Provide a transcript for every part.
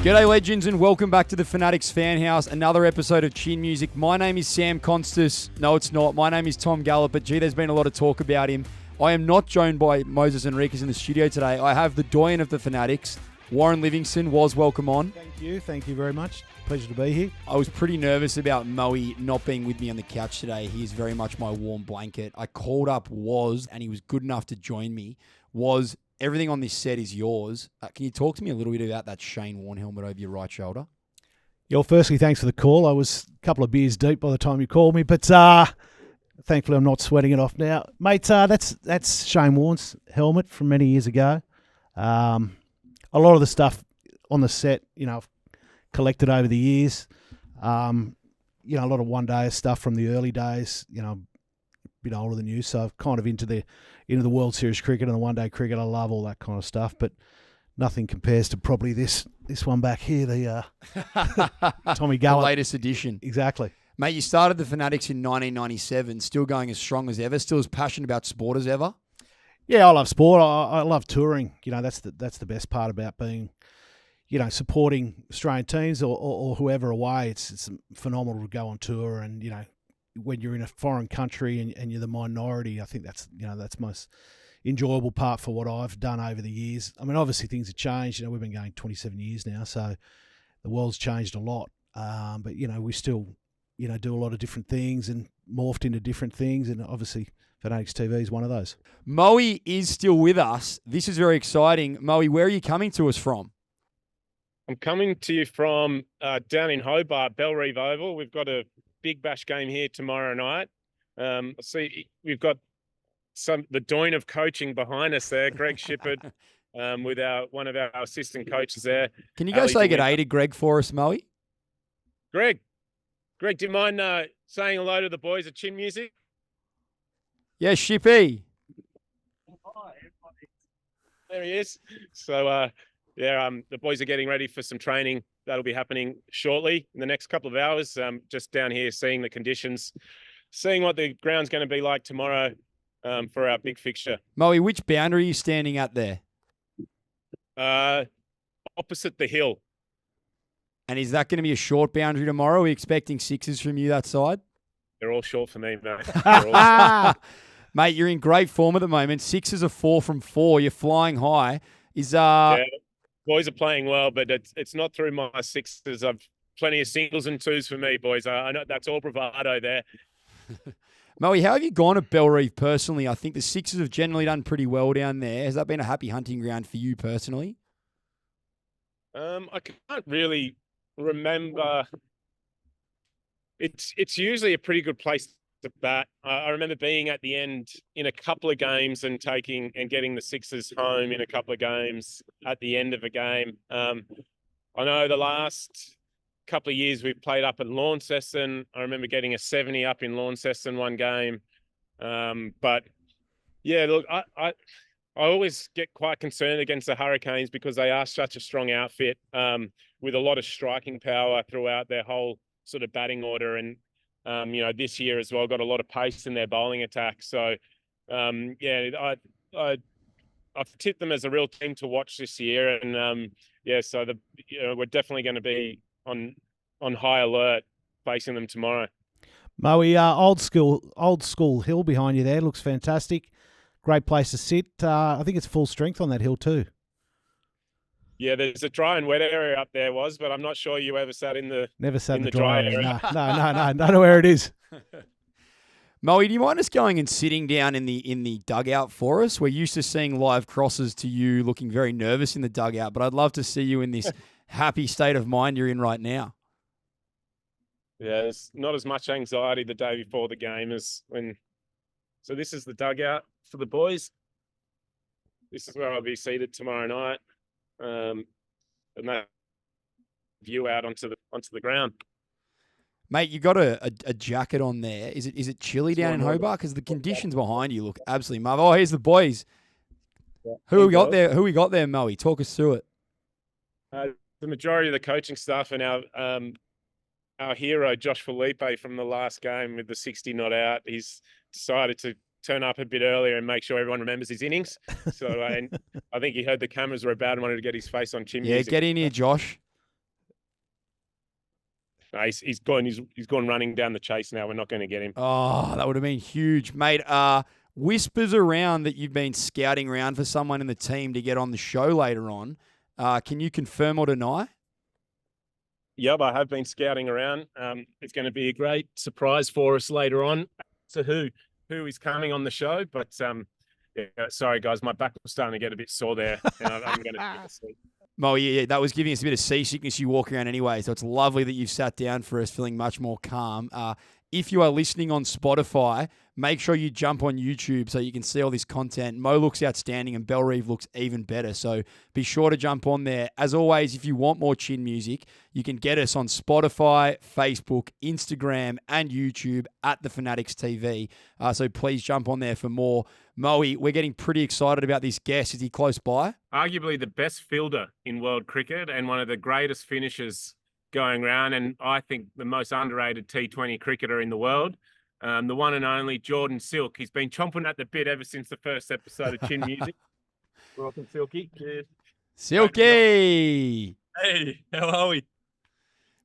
G'day legends and welcome back to the Fanatics Fan House, another episode of Chin Music. My name is Sam Konstas. No, it's not. My name is Tom Gallop, but gee, there's been a lot of talk about him. I am not joined by Moises Henriques in the studio today. I have the doyen of the Fanatics, Warren Livingstone. Was welcome on. Thank you very much. Pleasure to be here. I was pretty nervous about Moe not being with me on the couch today. He is very much my warm blanket. I called up Woz and he was good enough to join me. Woz, everything on this set is yours. Can you talk to me a little bit about that Shane Warne helmet over your right shoulder? Yeah, well, firstly, thanks for the call. I was a couple of beers deep by the time you called me, but thankfully I'm not sweating it off now. Mate, that's Shane Warne's helmet from many years ago. A lot of the stuff on the set, I've collected over the years. A lot of one-day stuff from the early days, a bit older than you, so I'm kind of into the World Series cricket and the one-day cricket. I love all that kind of stuff, but nothing compares to probably this one back here, the Tommy Gallop. The latest edition. Exactly. Mate, you started the Fanatics in 1997, still going as strong as ever, still as passionate about sport as ever? Yeah, I love sport. I love touring. That's the best part about being, supporting Australian teams or whoever away. It's phenomenal to go on tour and, when you're in a foreign country and you're the minority, I think that's the most enjoyable part for what I've done over the years. I mean, obviously things have changed. We've been going 27 years now, so the world's changed a lot. But we still, do a lot of different things and morphed into different things. And obviously Fanatics TV is one of those. Moe is still with us. This is very exciting. Moe, where are you coming to us from? I'm coming to you from down in Hobart, Bellerive Oval. We've got a big bash game here tomorrow night. See, we've got the doyen of coaching behind us there, Greg Shippard, with one of our assistant coaches there. Can you go say g'day to Greg for us, Moe? Greg, do you mind saying hello to the boys at Chin Music? Yeah, Shippy. Hi, everybody. There he is. So, the boys are getting ready for some training. That'll be happening shortly in the next couple of hours. Just down here seeing the conditions, seeing what the ground's going to be like tomorrow for our big fixture. Moe, which boundary are you standing at there? Opposite the hill. And is that going to be a short boundary tomorrow? Are we expecting sixes from you that side? They're all short for me, mate. Mate, you're in great form at the moment. Sixes are 4 from 4. You're flying high. Yeah, boys are playing well, but it's not through my sixes. I've plenty of singles and twos for me, boys. I know that's all bravado there. Moe, how have you gone at Bellerive personally? I think the Sixers have generally done pretty well down there. Has that been a happy hunting ground for you personally? I can't really remember. It's usually a pretty good place to bat. I remember being at the end in a couple of games and getting the Sixers home in a couple of games at the end of a game. I know the last couple of years we've played up at Launceston. I remember getting a 70 up in Launceston one game. But yeah, look, I always get quite concerned against the Hurricanes because they are such a strong outfit with a lot of striking power throughout their whole sort of batting order. And, this year as well, got a lot of pace in their bowling attack. So, I've tipped them as a real team to watch this year. And, so we're definitely going to be on high alert facing them tomorrow. Moe, old school hill behind you there. Looks fantastic. Great place to sit. I think it's full strength on that hill too. Yeah, there's a dry and wet area up there, but I'm not sure you ever sat in the never sat in the dry area. No. I know where it is. Moe, do you mind us going and sitting down in the dugout for us? We're used to seeing live crosses to you looking very nervous in the dugout, but I'd love to see you in this happy state of mind you're in right now. Yeah, there's not as much anxiety the day before the game as when. So this is the dugout for the boys. This is where I'll be seated tomorrow night. And that view out onto the ground. Mate, you got a jacket on there. Is it chilly down in Hobart? Because the conditions behind you look absolutely marvelous. Oh, here's the boys. Yeah. Who we got there, Moe? Talk us through it. The majority of the coaching staff and our hero Josh Felipe from the last game with the 60 not out. He's decided to turn up a bit earlier and make sure everyone remembers his innings. So and I think he heard the cameras were about and wanted to get his face on Chin Music. Yeah, get in here, Josh. He's gone running down the chase now. We're not going to get him. Oh, that would have been huge, mate. Whispers around that you've been scouting around for someone in the team to get on the show later on. Can you confirm or deny? Yep, I have been scouting around. It's going to be a great surprise for us later on. So who is coming on the show? But yeah, sorry guys, my back was starting to get a bit sore there, and I'm going to take a seat. Mo, yeah, that was giving us a bit of seasickness. You walk around anyway, so it's lovely that you've sat down for us, feeling much more calm. If you are listening on Spotify, make sure you jump on YouTube so you can see all this content. Mo looks outstanding and Bellerive looks even better. So be sure to jump on there. As always, if you want more chin music, you can get us on Spotify, Facebook, Instagram, and YouTube at the Fanatics TV. So please jump on there for more. Moe, we're getting pretty excited about this guest. Is he close by? Arguably the best fielder in world cricket and one of the greatest finishers going around, and I think the most underrated T20 cricketer in the world, the one and only Jordan Silk. He's been chomping at the bit ever since the first episode of Chin Music. Welcome, Silky. Cheers. Silky! Hey, how are we?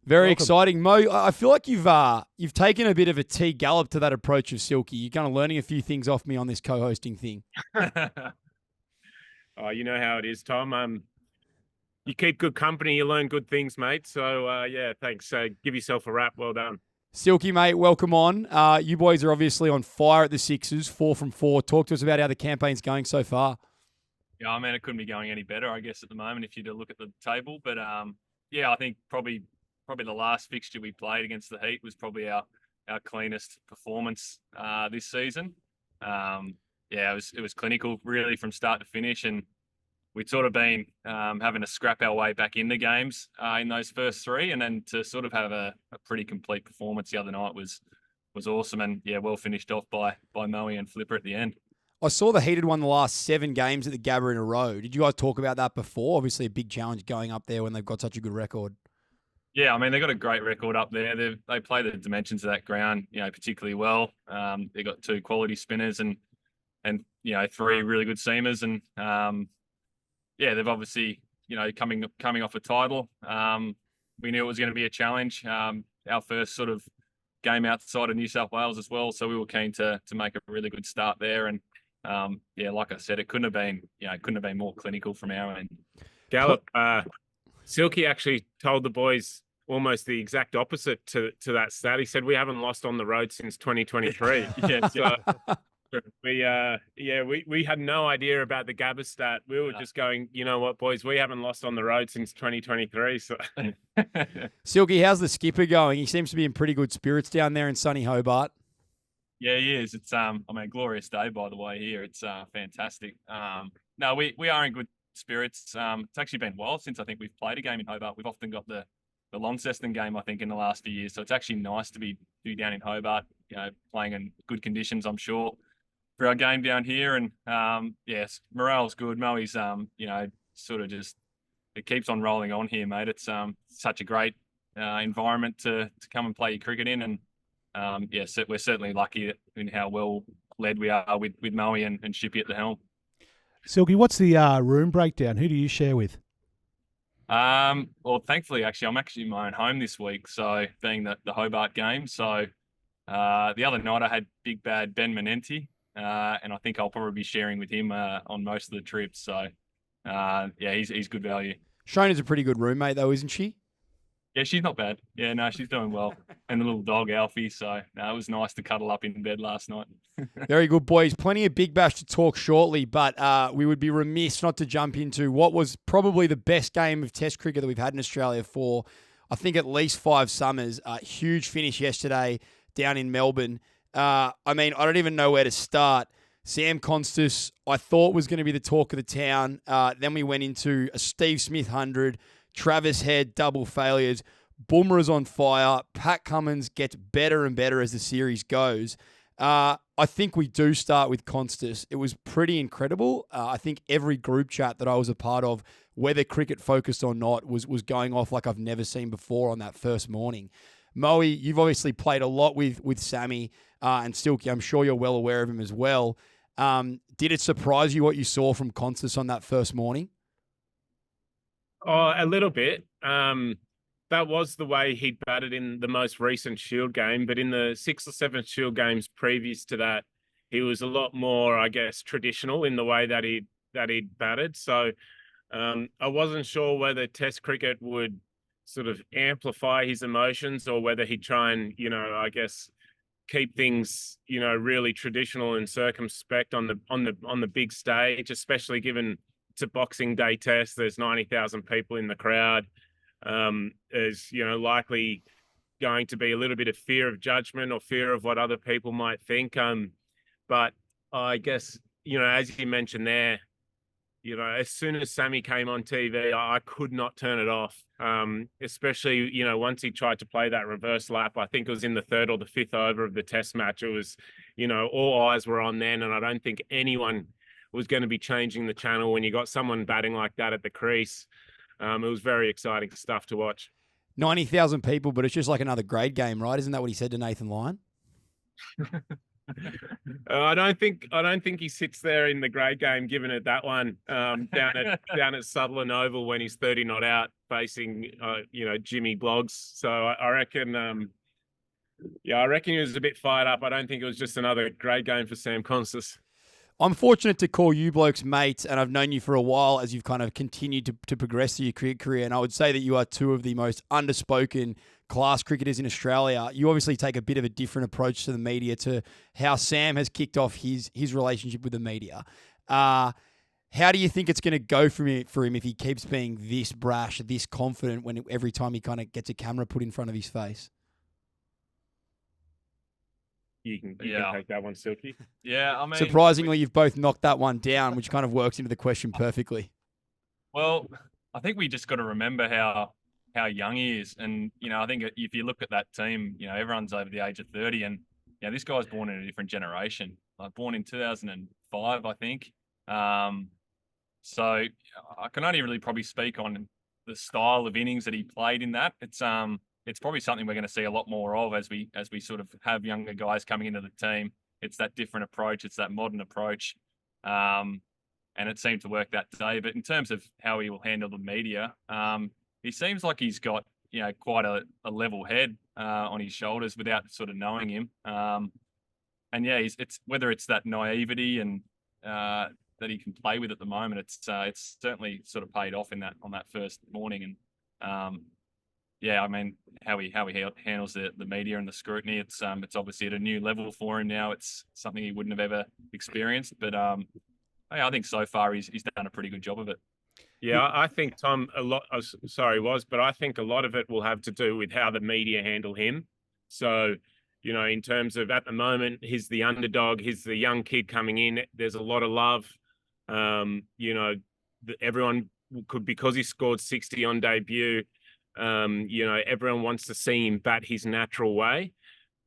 Very exciting. Mo, I feel like you've taken a bit of a T Gallop to that approach of Silky. You're kind of learning a few things off me on this co-hosting thing. Oh, you know how it is, Tom. You keep good company, you learn good things, mate. So, yeah, thanks. Give yourself a wrap. Well done. Silky, mate, welcome on. You boys are obviously on fire at the Sixers, 4 from 4. Talk to us about how the campaign's going so far. Yeah, I mean, it couldn't be going any better, I guess, at the moment if you to look at the table. But, yeah, I think probably the last fixture we played against the Heat was probably our cleanest performance this season. Yeah, it was clinical really from start to finish, and we'd sort of been having to scrap our way back into games in those first three, and then to sort of have a pretty complete performance the other night was awesome, and yeah, well finished off by Moe and Flipper at the end. I saw the Heat had won the last 7 games at the Gabba in a row. Did you guys talk about that before? Obviously a big challenge going up there when they've got such a good record. Yeah, I mean, they've got a great record up there. They play the dimensions of that ground, particularly well. They've got 2 quality spinners and 3 really good seamers, and yeah, they've obviously, coming off a title. We knew it was going to be a challenge. Our first sort of game outside of New South Wales as well, so we were keen to make a really good start there. And yeah, like I said, it couldn't have been more clinical from our end. Gallop, Silky actually told the boys almost the exact opposite to that stat. He said we haven't lost on the road since 2023. Yeah, so, we had no idea about the Gabba stat. We were just going, you know what, boys, we haven't lost on the road since 2023. So, Silky, how's the skipper going? He seems to be in pretty good spirits down there in sunny Hobart. Yeah, he is. It's a glorious day, by the way, here. It's fantastic. No, we are in good spirits. It's actually been a while since I think we've played a game in Hobart. We've often got the Launceston game, I think, in the last few years. So it's actually nice to be down in Hobart, playing in good conditions, I'm sure, for our game down here. And yes, morale's good. Moe's sort of just, it keeps on rolling on here, mate. It's such a great environment to come and play your cricket in, and yes, we're certainly lucky in how well led we are with Moe and Shippy at the helm. Silky, what's the room breakdown? Who do you share with? Well, thankfully, actually, I'm actually in my own home this week, so being the Hobart game. So the other night I had big bad Ben Menenti, and I think I'll probably be sharing with him on most of the trips. So yeah, he's good value. Shona's a pretty good roommate though, isn't she? Yeah, she's not bad. Yeah, no, she's doing well. And the little dog, Alfie. So it was nice to cuddle up in bed last night. Very good, boys. Plenty of Big Bash to talk shortly, but we would be remiss not to jump into what was probably the best game of Test cricket that we've had in Australia for, I think, at least 5 summers. Huge finish yesterday down in Melbourne. I mean, I don't even know where to start. Sam Konstas, I thought was going to be the talk of the town. Then we went into a Steve Smith 100, Travis Head, double failures. Bumrah's on fire. Pat Cummins gets better and better as the series goes. I think we do start with Konstas. It was pretty incredible. I think every group chat that I was a part of, whether cricket focused or not, was going off like I've never seen before on that first morning. Moe, you've obviously played a lot with Sammy and Silky. I'm sure you're well aware of him as well. Did it surprise you what you saw from Konstas on that first morning? Oh, a little bit. that was the way he batted in the most recent Shield game. But in the 6 or 7 Shield games previous to that, he was a lot more, I guess, traditional in the way that he'd batted. So I wasn't sure whether Test cricket would sort of amplify his emotions or whether he'd try and, I guess, keep things, really traditional and circumspect on the big stage, especially given it's a Boxing Day test. There's 90,000 people in the crowd. There's, likely going to be a little bit of fear of judgment or fear of what other people might think. But I guess, as you mentioned there, as soon as Sammy came on TV, I could not turn it off. Especially, once he tried to play that reverse lap, I think it was in the 3rd or the 5th over of the test match. It was, all eyes were on then. And I don't think anyone was going to be changing the channel when you got someone batting like that at the crease. It was very exciting stuff to watch. 90,000 people, but it's just like another grade game, right? Isn't that what he said to Nathan Lyon? I don't think he sits there in the grade game giving it that one down at Sutherland Oval when he's 30 not out facing Jimmy Bloggs. So I reckon I reckon he was a bit fired up. I don't think it was just another grade game for Sam Konstas. I'm fortunate to call you blokes mates, and I've known you for a while as you've kind of continued to progress through your cricket career, and I would say that you are two of the most underspoken class cricketers in Australia. You obviously take a bit of a different approach to the media to how Sam has kicked off his relationship with the media. How do you think it's going to go for him if he keeps being this brash, this confident every time he kind of gets a camera put in front of his face? You can take that one, Silky. Yeah, I mean, surprisingly, you've both knocked that one down, which kind of works into the question perfectly. Well, I think we just got to remember how young he is, and I think if you look at that team, everyone's over the age of 30, and this guy's born in a different generation. Like born in 2005, I think. So I can only really probably speak on the style of innings that he played in that. It's probably something we're going to see a lot more of as we sort of have younger guys coming into the team. It's that different approach. It's that modern approach. And it seemed to work that day. But in terms of how he will handle the media, he seems like he's got, quite a level head on his shoulders without sort of knowing him. And yeah, it's whether it's that naivety and that he can play with at the moment. It's certainly sort of paid off on that first morning. And yeah, I mean, how he handles the media and the scrutiny, it's obviously at a new level for him now. It's something he wouldn't have ever experienced, but I think so far he's done a pretty good job of it. Yeah, I think Tom but I think a lot of it will have to do with how the media handle him. So, in terms of at the moment, he's the underdog, he's the young kid coming in. There's a lot of love. Everyone could, because he scored 60 on debut. Everyone wants to see him bat his natural way,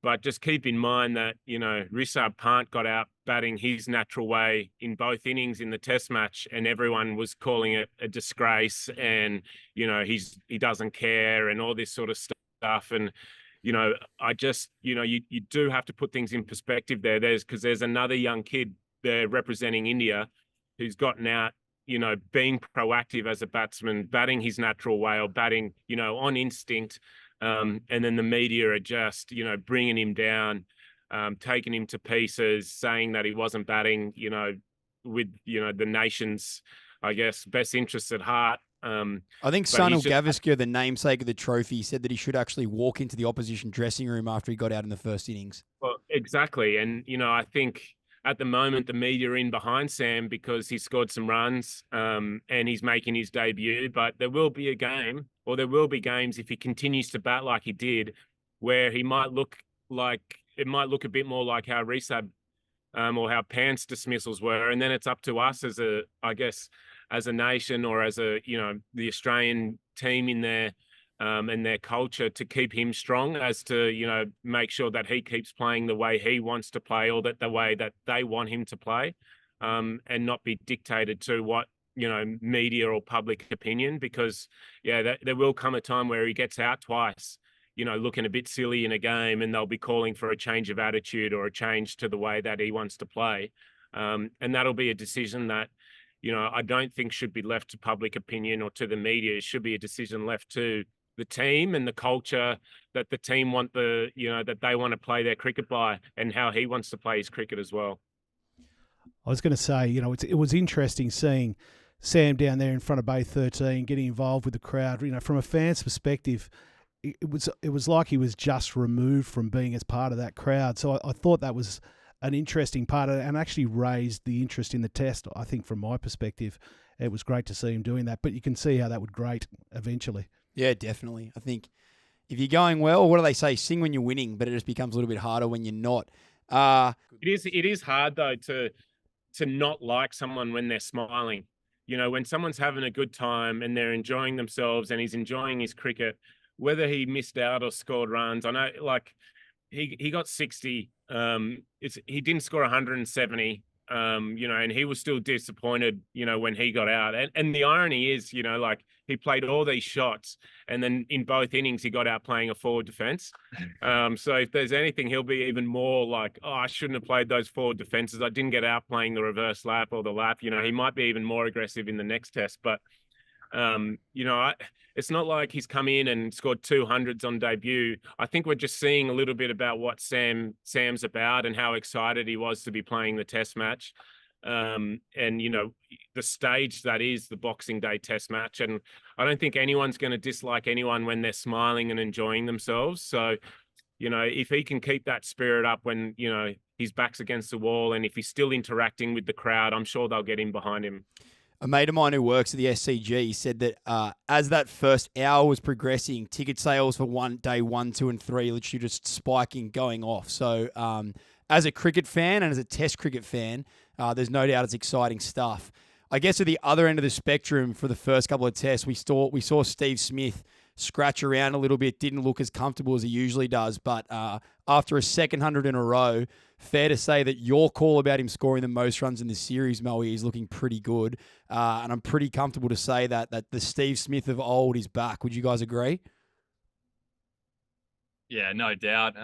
but just keep in mind that, Rishabh Pant got out batting his natural way in both innings in the test match, and everyone was calling it a disgrace and, he doesn't care and all this sort of stuff. And, I just, you do have to put things in perspective there. There's another young kid there representing India who's gotten out, being proactive as a batsman, batting his natural way or batting, on instinct. And then the media are just, bringing him down, taking him to pieces, saying that he wasn't batting, with, the nation's, I guess, best interests at heart. I think Sunil Gavaskar, the namesake of the trophy, said that he should actually walk into the opposition dressing room after he got out in the first innings. Well, exactly. And, I think at the moment, the media are in behind Sam because he scored some runs and he's making his debut. But there will be a game, or there will be games if he continues to bat like he did, where he might look a bit more like how Rishabh or how Pant's dismissals were. And then it's up to us as a nation or as the Australian team in there and their culture to keep him strong, as to, make sure that he keeps playing the way he wants to play, or that the way that they want him to play, and not be dictated to what, media or public opinion, because there will come a time where he gets out twice, looking a bit silly in a game, and they'll be calling for a change of attitude or a change to the way that he wants to play. And that'll be a decision that, I don't think should be left to public opinion or to the media. It should be a decision left to the team and the culture that the team want that they want to play their cricket by, and how he wants to play his cricket as well. I was going to say, it was interesting seeing Sam down there in front of Bay 13, getting involved with the crowd. From a fan's perspective, it was like he was just removed from being as part of that crowd. So I thought that was an interesting part of it, and actually raised the interest in the test. I think from my perspective, it was great to see him doing that. But you can see how that would grate eventually. Yeah, definitely. I think if you're going well, what do they say? Sing when you're winning, but it just becomes a little bit harder when you're not. It is hard though to not like someone when they're smiling. When someone's having a good time and they're enjoying themselves and he's enjoying his cricket, whether he missed out or scored runs. I know, like, he got 60. He didn't score 170. And he was still disappointed, when he got out. And the irony is, like, he played all these shots, and then in both innings he got out playing a forward defence. So if there's anything, he'll be even more like, oh, I shouldn't have played those forward defences. I didn't get out playing the reverse lap or the lap. He might be even more aggressive in the next test. But it's not like he's come in and scored 200s on debut. I think we're just seeing a little bit about what Sam's about and how excited he was to be playing the test match. And the stage that is the Boxing Day test match. And I don't think anyone's going to dislike anyone when they're smiling and enjoying themselves. So, if he can keep that spirit up when, his back's against the wall, and if he's still interacting with the crowd, I'm sure they'll get in behind him. A mate of mine who works at the SCG said that as that first hour was progressing, ticket sales for day 1, 2, and 3 literally just spiking, going off. So as a cricket fan and as a test cricket fan, there's no doubt it's exciting stuff. I guess at the other end of the spectrum for the first couple of tests, we saw Steve Smith scratch around a little bit, didn't look as comfortable as he usually does. But after a second 100 in a row, fair to say that your call about him scoring the most runs in the series, Moe, is looking pretty good. And I'm pretty comfortable to say that the Steve Smith of old is back. Would you guys agree? Yeah, no doubt.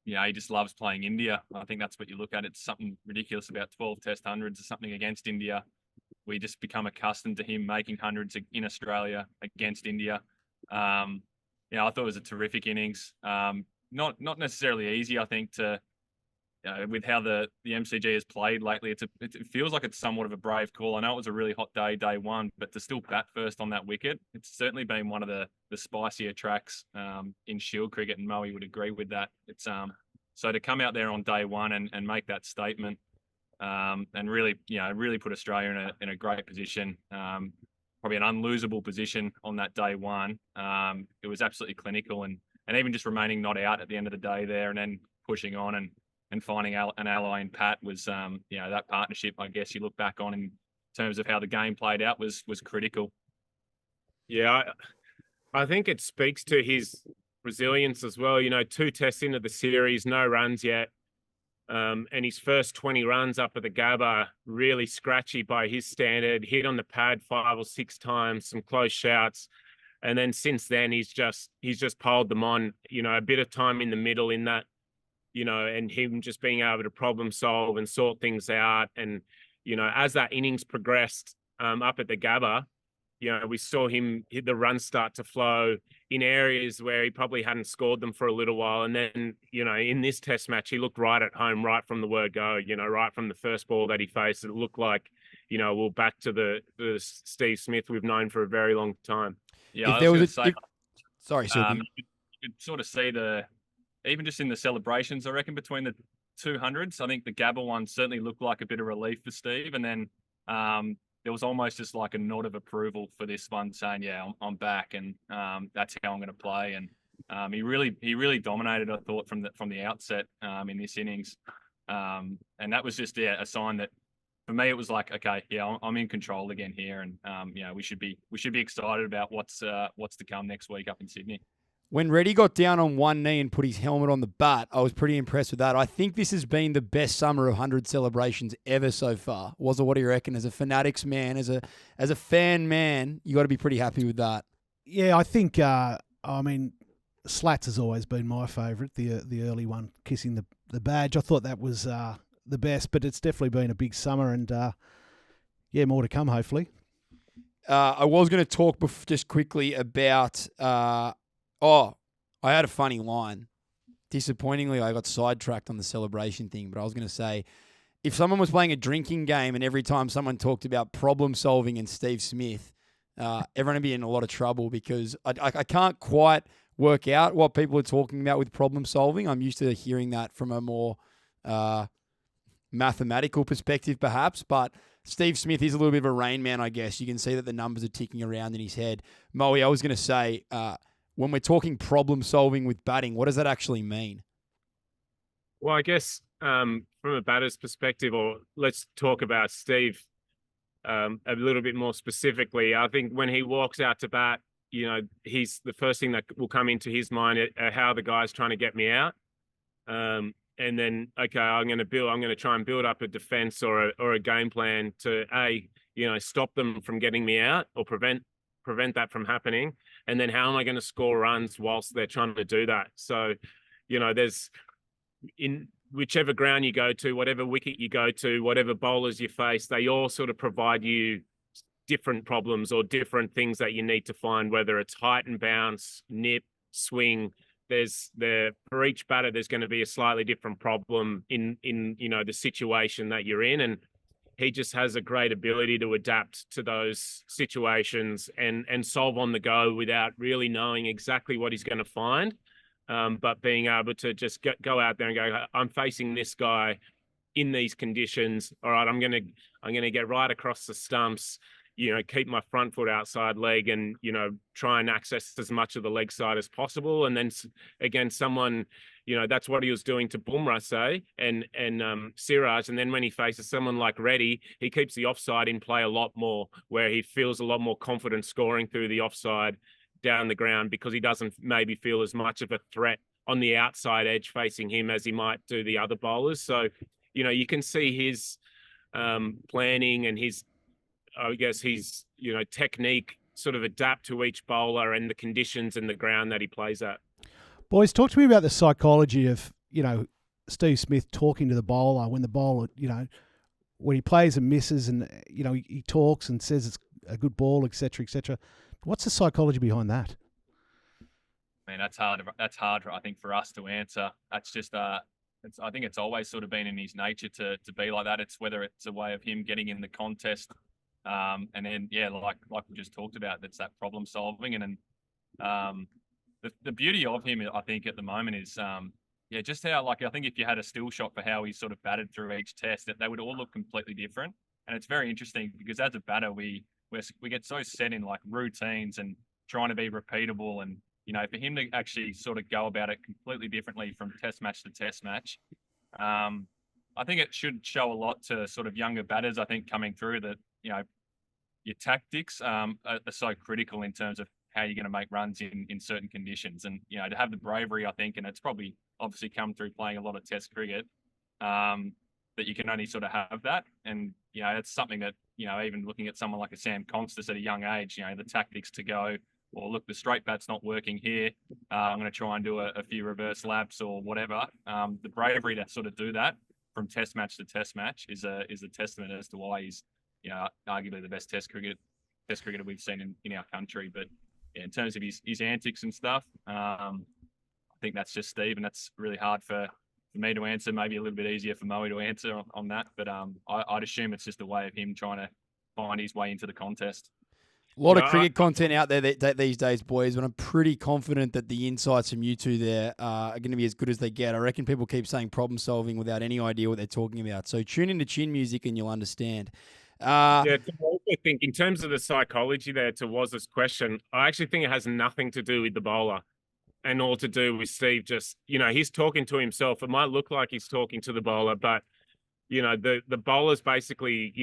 He just loves playing India. I think that's what you look at. It's something ridiculous about 12 test hundreds or something against India. We just become accustomed to him making hundreds in Australia against India. I thought it was a terrific innings. Not necessarily easy, I think, to with how the MCG has played lately. It feels like it's somewhat of a brave call. I know it was a really hot day 1, but to still bat first on that wicket, it's certainly been one of the spicier tracks in Shield cricket, and Moe would agree with that. It's so to come out there on day 1 and make that statement, and really put Australia in a great position. Probably an unlosable position on that day 1. It was absolutely clinical, and even just remaining not out at the end of the day there, and then pushing on and finding an ally in Pat was, that partnership, I guess you look back on in terms of how the game played out was critical. Yeah, I think it speaks to his resilience as well. 2 tests into the series, no runs yet. And his first 20 runs up at the Gabba, really scratchy by his standard, hit on the pad 5 or 6 times, some close shouts. And then since then, he's just piled them on, a bit of time in the middle in that, and him just being able to problem solve and sort things out. And, as that innings progressed up at the Gabba, we saw him hit the runs start to flow in areas where he probably hadn't scored them for a little while. And then, in this test match, he looked right at home, right from the word go, right from the first ball that he faced. It looked like, we're back to the Steve Smith we've known for a very long time. Yeah, if there was sorry, Silky. You could sort of see even just in the celebrations, I reckon, between the 200s, I think the Gabba one certainly looked like a bit of relief for Steve. And then there was almost just like a nod of approval for this one, saying, yeah, I'm back, and that's how I'm going to play. And he really dominated, I thought, from the outset in this innings. And that was just a sign that, for me, it was like, okay, yeah, I'm in control again here, and we should be excited about what's to come next week up in Sydney. When Reddy got down on one knee and put his helmet on the bat, I was pretty impressed with that. I think this has been the best summer of 100 celebrations ever so far. Wozza, what do you reckon? As a Fanatics man, as a fan man, you got to be pretty happy with that. Yeah, I think. Slats has always been my favourite. The early one, kissing the badge. I thought that was the best, but it's definitely been a big summer, and more to come, hopefully. I was going to talk just quickly about. I had a funny line. Disappointingly, I got sidetracked on the celebration thing, but I was going to say, if someone was playing a drinking game and every time someone talked about problem solving and Steve Smith, everyone would be in a lot of trouble, because I can't quite work out what people are talking about with problem solving. I'm used to hearing that from a more mathematical perspective, perhaps, but Steve Smith is a little bit of a rain man, I guess. You can see that the numbers are ticking around in his head. Moe, I was going to say, when we're talking problem solving with batting, what does that actually mean? Well, I guess from a batter's perspective, or let's talk about Steve a little bit more specifically. I think when he walks out to bat, he's the first thing that will come into his mind, how the guy's trying to get me out. And then, okay, I'm going to try and build up a defense or a game plan to stop them from getting me out or prevent that from happening. And then how am I going to score runs whilst they're trying to do that? So, there's, in whichever ground you go to, whatever wicket you go to, whatever bowlers you face, they all sort of provide you different problems or different things that you need to find, whether it's height and bounce, nip, swing. For each batter, there's going to be a slightly different problem in the situation that you're in, and he just has a great ability to adapt to those situations and solve on the go without really knowing exactly what he's going to find, but being able to just go out there and go, I'm facing this guy in these conditions. All right, I'm going to get right across the stumps. Keep my front foot outside leg and, try and access as much of the leg side as possible. And then again, someone, that's what he was doing to Bumrah, say, and Siraj. And then when he faces someone like Reddy, he keeps the offside in play a lot more, where he feels a lot more confident scoring through the offside down the ground, because he doesn't maybe feel as much of a threat on the outside edge facing him as he might do the other bowlers. So, you can see his planning and his technique sort of adapt to each bowler and the conditions and the ground that he plays at. Boys, talk to me about the psychology of, Steve Smith talking to the bowler when the bowler, when he plays and misses and, he talks and says it's a good ball, et cetera, et cetera. What's the psychology behind that? I mean, that's hard. That's hard, I think, for us to answer. That's just, I think it's always sort of been in his nature to be like that. It's whether it's a way of him getting in the contest. And then, like we just talked about, that's that problem solving. And then the beauty of him, I think, at the moment is, just how, I think if you had a still shot for how he sort of batted through each test, that they would all look completely different. And it's very interesting because as a batter, we get so set in routines and trying to be repeatable. And, for him to actually sort of go about it completely differently from test match to test match, I think it should show a lot to sort of younger batters, I think, coming through that, your tactics are so critical in terms of how you're going to make runs in certain conditions. And, to have the bravery, I think, and it's probably obviously come through playing a lot of test cricket, that you can only sort of have that. And, it's something that, even looking at someone like a Sam Konstas at a young age, the tactics to go, or look, the straight bat's not working here. I'm going to try and do a few reverse laps or whatever. The bravery to sort of do that from test match to test match is a testament as to why he's, arguably the best test cricketer we've seen in our country. But in terms of his antics and stuff, I think that's just Steve, and that's really hard for me to answer. Maybe a little bit easier for Moe to answer on that. But I'd assume it's just a way of him trying to find his way into the contest. A lot of cricket content out there these days, boys, but I'm pretty confident that the insights from you two there are going to be as good as they get. I reckon people keep saying problem solving without any idea what they're talking about. So tune into Chin Music and you'll understand. I also think in terms of the psychology there, to Wozza's question, I actually think it has nothing to do with the bowler and all to do with Steve. Just, he's talking to himself. It might look like he's talking to the bowler, but, the bowler's basically,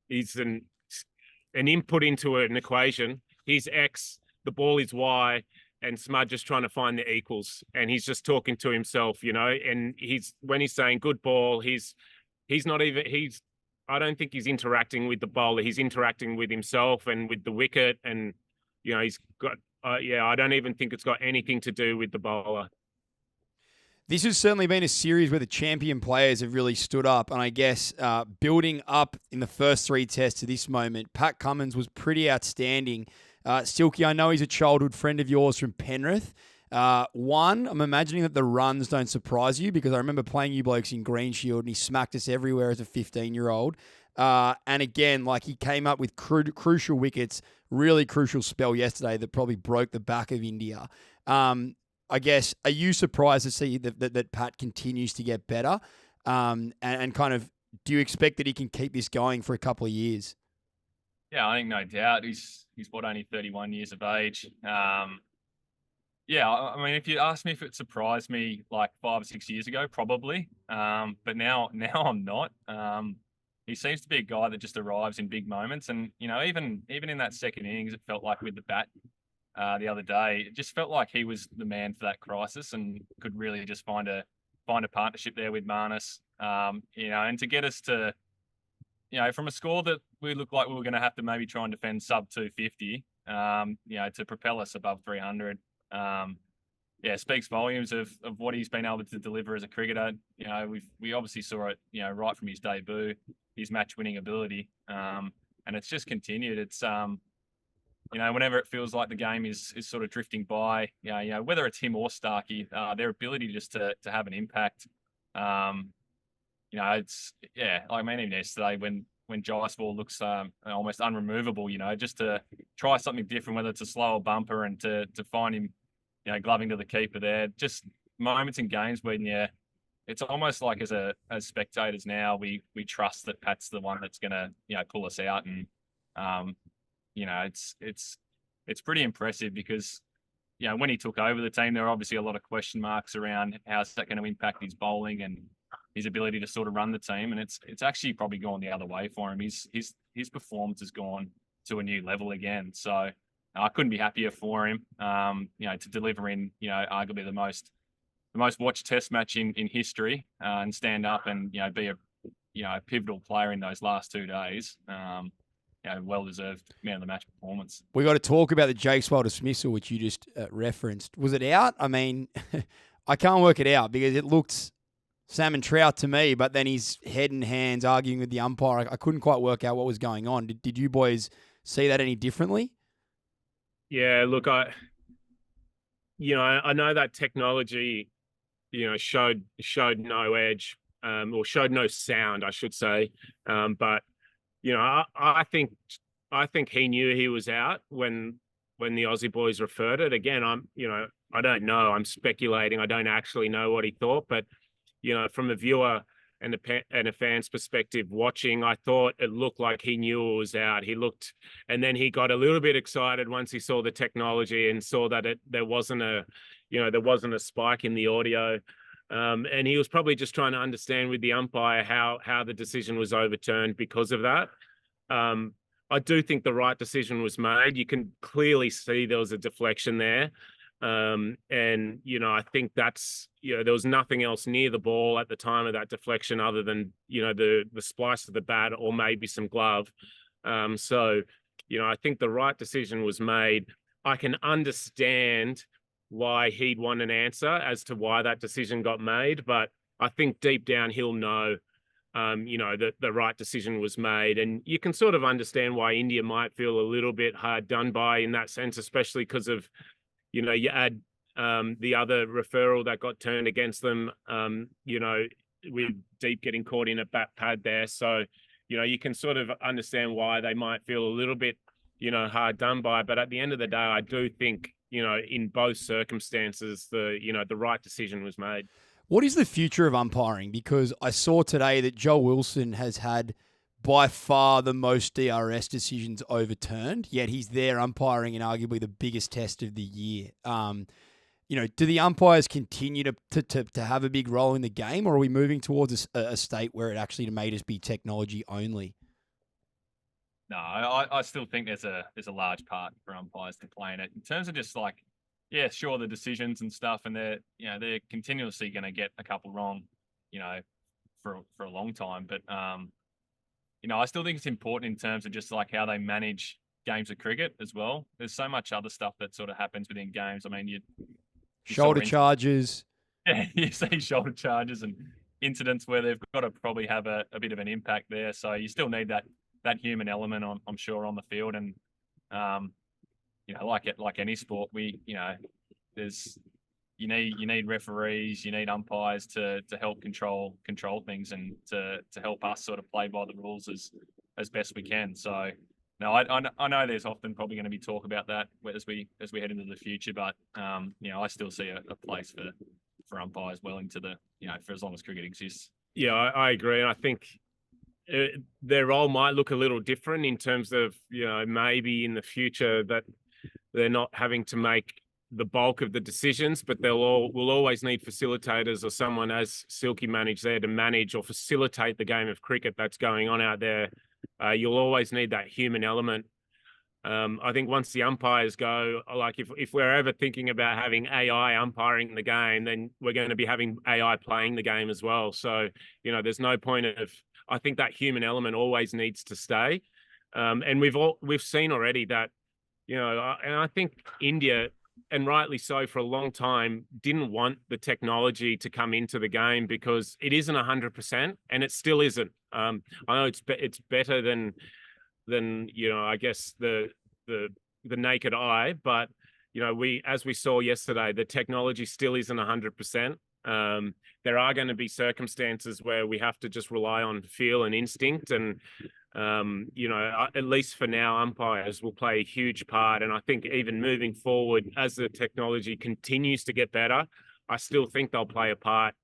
he's an input into an equation. He's X, the ball is Y, and Smudge is trying to find the equals. And he's just talking to himself, and when he's saying good ball, I don't think he's interacting with the bowler. He's interacting with himself and with the wicket. And, he's got, I don't even think it's got anything to do with the bowler. This has certainly been a series where the champion players have really stood up. And I guess building up in the first 3 tests to this moment, Pat Cummins was pretty outstanding. Silky, I know he's a childhood friend of yours from Penrith. One, I'm imagining that the runs don't surprise you because I remember playing you blokes in Green Shield and he smacked us everywhere as a 15-year-old. And again, like he came up with crucial wickets, really crucial spell yesterday that probably broke the back of India. I guess, are you surprised to see that Pat continues to get better? And kind of, do you expect that he can keep this going for a couple of years? Yeah, I think no doubt. He's only 31 years of age. Yeah, I mean, if you asked me if it surprised me like 5 or 6 years ago, probably. But now I'm not. He seems to be a guy that just arrives in big moments. And, even in that second innings, it felt like with the bat the other day, it just felt like he was the man for that crisis and could really just find a partnership there with Marnus. And to get us to, from a score that we looked like we were going to have to maybe try and defend sub 250, to propel us above 300. Speaks volumes of what he's been able to deliver as a cricketer. We obviously saw it, right from his debut, his match-winning ability, and it's just continued. It's whenever it feels like the game is sort of drifting by, whether it's him or Starkey, their ability just to have an impact. It's even yesterday when Jaiswal looks almost unremovable, just to try something different, whether it's a slower bumper and to find him, gloving to the keeper there. Just moments in games when, it's almost like as spectators now, we trust that Pat's the one that's going to, pull us out. And, it's pretty impressive because, when he took over the team, there were obviously a lot of question marks around how's that going to impact his bowling and his ability to sort of run the team. And it's actually probably gone the other way for him. His performance has gone to a new level again. So I couldn't be happier for him, to deliver in, arguably the most watched test match in history, and stand up and, be a pivotal player in those last 2 days. Well-deserved man of the match performance. We got to talk about the Jaiswal dismissal, which you just referenced. Was it out? I mean, I can't work it out because it looked salmon trout to me, but then his head and hands arguing with the umpire. I couldn't quite work out what was going on. Did you boys see that any differently? Yeah, look, I know that technology, showed no edge, or showed no sound, I should say. But I think he knew he was out when the Aussie boys referred it. Again, I don't know. I'm speculating. I don't actually know what he thought, but from a viewer and a fan's perspective watching, I thought it looked like he knew it was out. And then he got a little bit excited once he saw the technology and saw that there wasn't a spike in the audio. And he was probably just trying to understand with the umpire how the decision was overturned because of that. I do think the right decision was made. You can clearly see there was a deflection there. And, I think that's, there was nothing else near the ball at the time of that deflection other than, the splice of the bat or maybe some glove. So, I think the right decision was made. I can understand why he'd want an answer as to why that decision got made, but I think deep down he'll know, that the right decision was made. And you can sort of understand why India might feel a little bit hard done by in that sense, especially because of, you add the other referral that got turned against them, with Deep getting caught in a bat pad there. So, you can sort of understand why they might feel a little bit, hard done by. But at the end of the day, I do think, in both circumstances, the right decision was made. What is the future of umpiring? Because I saw today that Joe Wilson has had by far the most DRS decisions overturned, yet he's there umpiring in arguably the biggest test of the year. Do the umpires continue to have a big role in the game, or are we moving towards a state where it actually may just be technology only? No, I still think there's a large part for umpires to play in it. In terms of just like, yeah, sure, the decisions and stuff, and they're continuously going to get a couple wrong, for a long time. But I still think it's important in terms of just like how they manage games of cricket as well. There's so much other stuff that sort of happens within games. I mean, shoulder charges. Yeah, you see shoulder charges and incidents where they've got to probably have a bit of an impact there. So you still need that human element, I'm sure, on the field. And like any sport, there's you need referees, you need umpires to help control things and to help us sort of play by the rules as best we can. So no, I know there's often probably going to be talk about that as we head into the future, but I still see a place for umpires well into for as long as cricket exists. Yeah, I agree. And I think their role might look a little different in terms of, maybe in the future that they're not having to make the bulk of the decisions, but will always need facilitators or someone, as Silky managed there, to manage or facilitate the game of cricket that's going on out there. You'll always need that human element. I think once the umpires go, like if we're ever thinking about having AI umpiring the game, then we're going to be having AI playing the game as well. So, there's no point of, I think that human element always needs to stay. And we've seen already that, and I think India, and rightly so, for a long time, didn't want the technology to come into the game because it isn't 100%, and it still isn't. I know it's better than I guess the naked eye, but as we saw yesterday, the technology still isn't 100%. There are going to be circumstances where we have to just rely on feel and instinct, and at least for now, umpires will play a huge part. And I think even moving forward, as the technology continues to get better, I still think they'll play a part.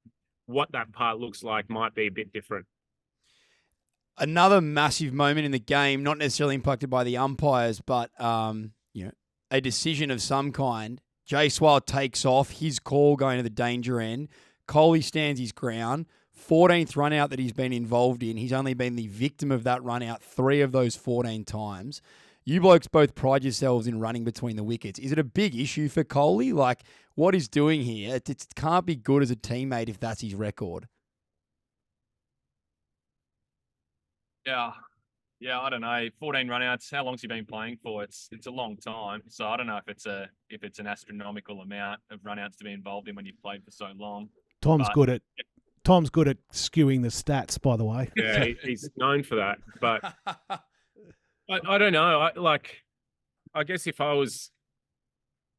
What that part looks like might be a bit different. Another massive moment in the game, not necessarily impacted by the umpires, but a decision of some kind. Jaiswal takes off, his call going to the danger end. Kohli stands his ground. 14th run out that he's been involved in. He's only been the victim of that run out 3 of those 14 times. You blokes both pride yourselves in running between the wickets. Is it a big issue for Kohli? Like, what he's doing here, it can't be good as a teammate if that's his record. Yeah, I don't know. 14 runouts. How long's he been playing for? It's a long time. So I don't know if it's an astronomical amount of runouts to be involved in when you've played for so long. Tom's good at skewing the stats, by the way. Yeah, he's known for that. But I don't know. I guess if I was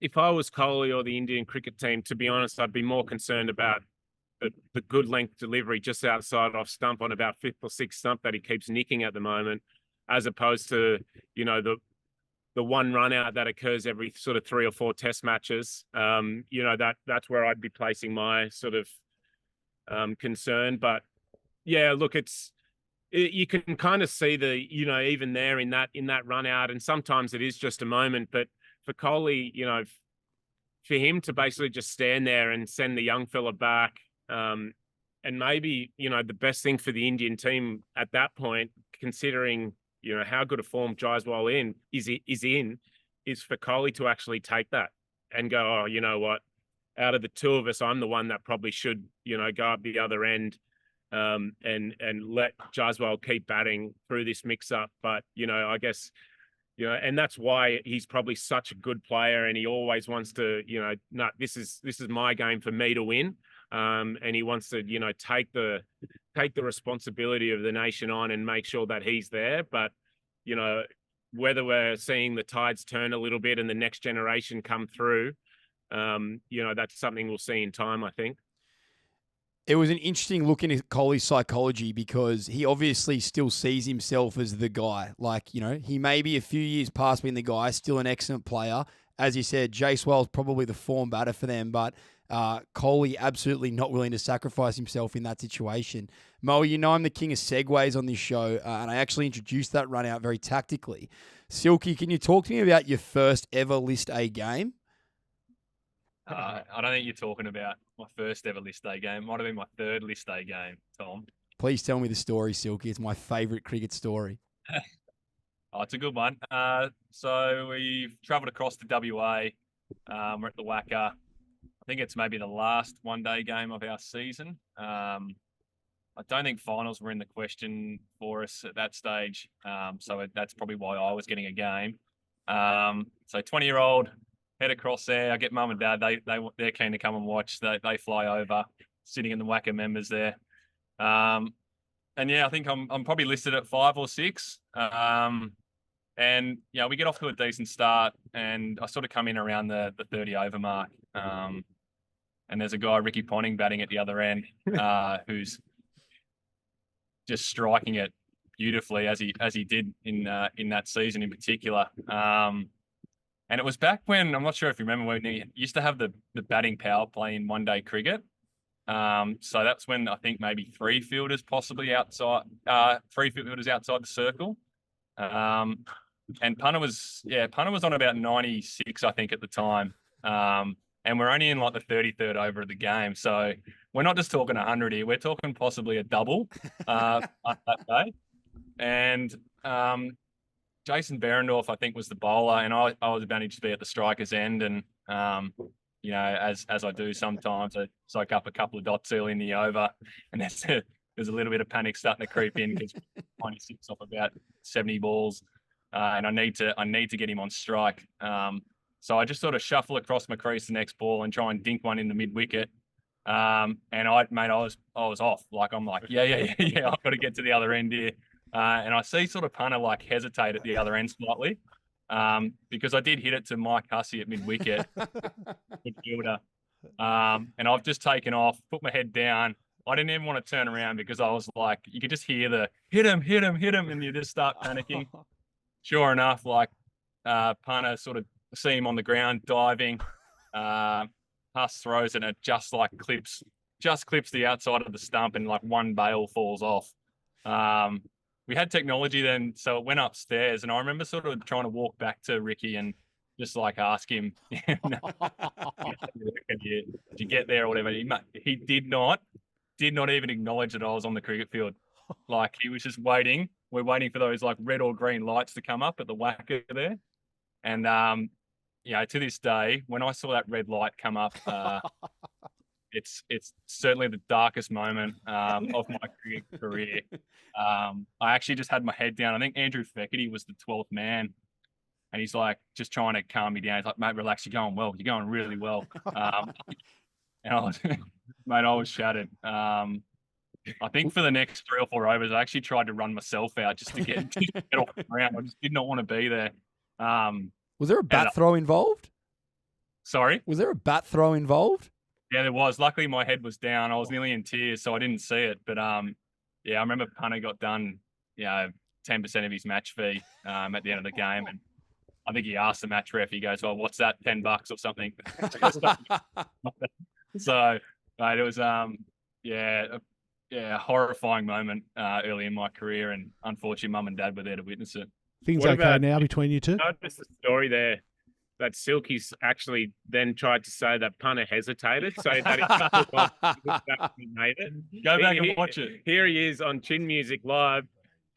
Kohli or the Indian cricket team, to be honest, I'd be more concerned about the good length delivery just outside off stump on about 5th or 6th stump that he keeps nicking at the moment, as opposed to, the one run out that occurs every sort of 3 or 4 test matches. That's where I'd be placing my sort of concern. But yeah, look, you can kind of see even there in that run out, and sometimes it is just a moment, but for Kohli, for him to basically just stand there and send the young fella back, and maybe, the best thing for the Indian team at that point, considering, how good a form Jaiswal is for Kohli to actually take that and go, oh, you know what, out of the 2 of us, I'm the one that probably should, go up the other end, and let Jaiswal keep batting through this mix-up. But, I guess, and that's why he's probably such a good player, and he always wants to, this is my game for me to win. And he wants to, take the responsibility of the nation on and make sure that he's there. But, whether we're seeing the tides turn a little bit and the next generation come through, that's something we'll see in time, I think. It was an interesting look into Kohli's psychology because he obviously still sees himself as the guy. Like, he may be a few years past being the guy, still an excellent player. As you said, Jaiswal's probably the form batter for them, but Kohli absolutely not willing to sacrifice himself in that situation. Mo, I'm the king of segues on this show, and I actually introduced that run out very tactically. Silky, can you talk to me about your first ever List A game? I don't think you're talking about my first ever List A game. It might have been my 3rd List A game, Tom. Please tell me the story, Silky. It's my favourite cricket story. Oh, it's a good one. So we've travelled across to WA. We're at the Wacker. I think it's maybe the last one-day game of our season. I don't think finals were in the question for us at that stage. So that's probably why I was getting a game. So 20-year-old head across there. I get mum and dad. They're keen to come and watch. They fly over, sitting in the WACA members there. And yeah, I think I'm probably listed at 5 or 6. And yeah, we get off to a decent start, and I sort of come in around the 30 over mark. And there's a guy, Ricky Ponting, batting at the other end, who's just striking it beautifully as he did in that season in particular. And it was back when, I'm not sure if you remember, when they used to have the batting power play in one-day cricket. So that's when I think maybe 3 fielders possibly outside, 3 fielders outside the circle. And punter was on about 96, I think, at the time. And we're only in like the 33rd over of the game. So we're not just talking 100 here. We're talking possibly a double that day. And Jason Behrendorff, I think, was the bowler, and I was managed to be at the striker's end. And, you know, as I do sometimes, I soak up a couple of dots early in the over, and there's a little bit of panic starting to creep in because 26 off about 70 balls. And I need to get him on strike. So I just sort of shuffle across my crease the next ball and try and dink one in the mid wicket. And I was off. Like, I'm like, yeah. I've got to get to the other end here. And I see sort of punter like hesitate at the other end slightly, because I did hit it to Mike Hussey at mid wicket, midfielder. And I've just taken off, put my head down. I didn't even want to turn around because I was like, you could just hear the hit him, and you just start panicking. Sure enough, like punter sort of see him on the ground diving. Huss throws it, and it just clips the outside of the stump, and like one bail falls off. We had technology then, so it went upstairs, and I remember sort of trying to walk back to Ricky and just like ask him, did you get there or whatever? He did not even acknowledge that I was on the cricket field. Like, he was just waiting. We're waiting for those like red or green lights to come up at the WACA there. And, you know, to this day, when I saw that red light come up, it's certainly the darkest moment of my cricket career. I actually just had my head down. I think Andrew Feckerty was the 12th man, and he's like just trying to calm me down. He's like, mate, relax. You're going well. You're going really well. And I was shattered. I think for the next 3 or 4 overs, I actually tried to run myself out just to get off the ground. I just did not want to be there. Was there a bat throw involved? Sorry? Was there a bat throw involved? Yeah, there was. Luckily, my head was down. I was nearly in tears, so I didn't see it. But yeah, I remember punter got done, 10% of his match fee at the end of the game, and I think he asked the match ref. He goes, "Well, what's that? $10 or something?" So, mate, it was a horrifying moment early in my career, and unfortunately, mum and dad were there to witness it. Things What okay about- now between you two? Notice the story there that Silky's actually then tried to say that punter hesitated, so that he made it. Go back and watch it. Here he is on Chin Music Live.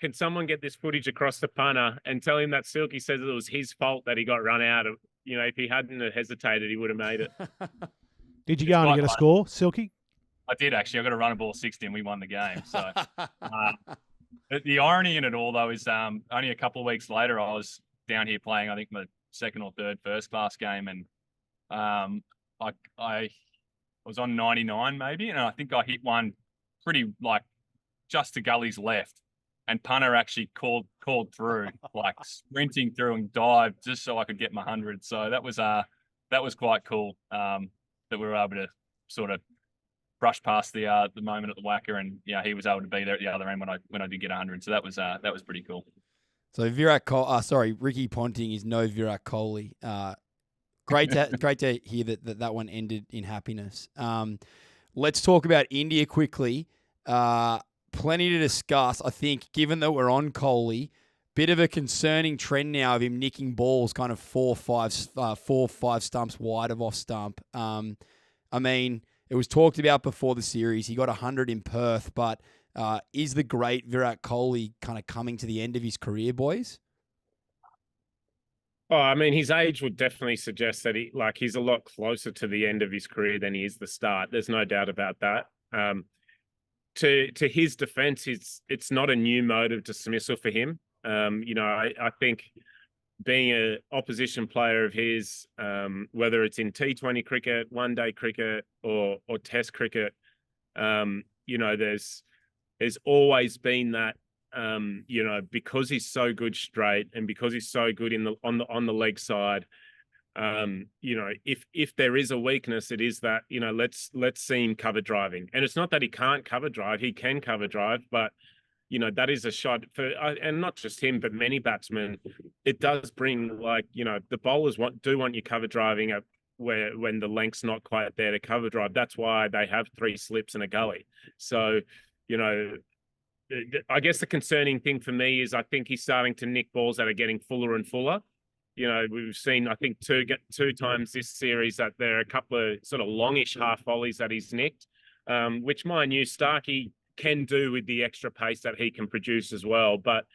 Can someone get this footage across the punter and tell him that Silky says it was his fault that he got run out of? You know, if he hadn't hesitated, he would have made it. Did you go on and get a score, Silky? I did, actually. I got a run of ball 60 and we won the game. So the irony in it all, though, is only a couple of weeks later, I was down here playing, I think, my second or third first-class game, and I was on 99 maybe, and I think I hit one pretty, like, just to Gully's left, and punter actually called through, like, sprinting through and dived just so I could get my 100. So that was quite cool that we were able to sort of brush past the moment at the WACA, and he was able to be there at the other end when I did get 100. So that was pretty cool. So Ricky Ponting is no Virat Kohli. Great to hear that one ended in happiness. Let's talk about India quickly. Plenty to discuss. I think, given that we're on Kohli, bit of a concerning trend now of him nicking balls kind of 4-5 stumps wide of off stump. I mean, it was talked about before the series. He got 100 in Perth, but is the great Virat Kohli kind of coming to the end of his career, boys? Oh, I mean, his age would definitely suggest that he's a lot closer to the end of his career than he is the start. There's no doubt about that. To his defense, it's not a new mode of dismissal for him. I think being an opposition player of his, whether it's in T20 cricket, one-day cricket, or Test cricket, there's always been that, because he's so good straight and because he's so good on the leg side. If there is a weakness, it is that, let's see him cover driving. And it's not that he can't cover drive; he can cover drive, but that is a shot for, and not just him, but many batsmen. It does bring, the bowlers do want you cover driving at when the length's not quite there to cover drive. That's why they have 3 slips and a gully. So, I guess the concerning thing for me is I think he's starting to nick balls that are getting fuller and fuller. We've seen, I think, two times this series that there are a couple of sort of longish half volleys that he's nicked, which mind you, Starkey can do with the extra pace that he can produce as well. But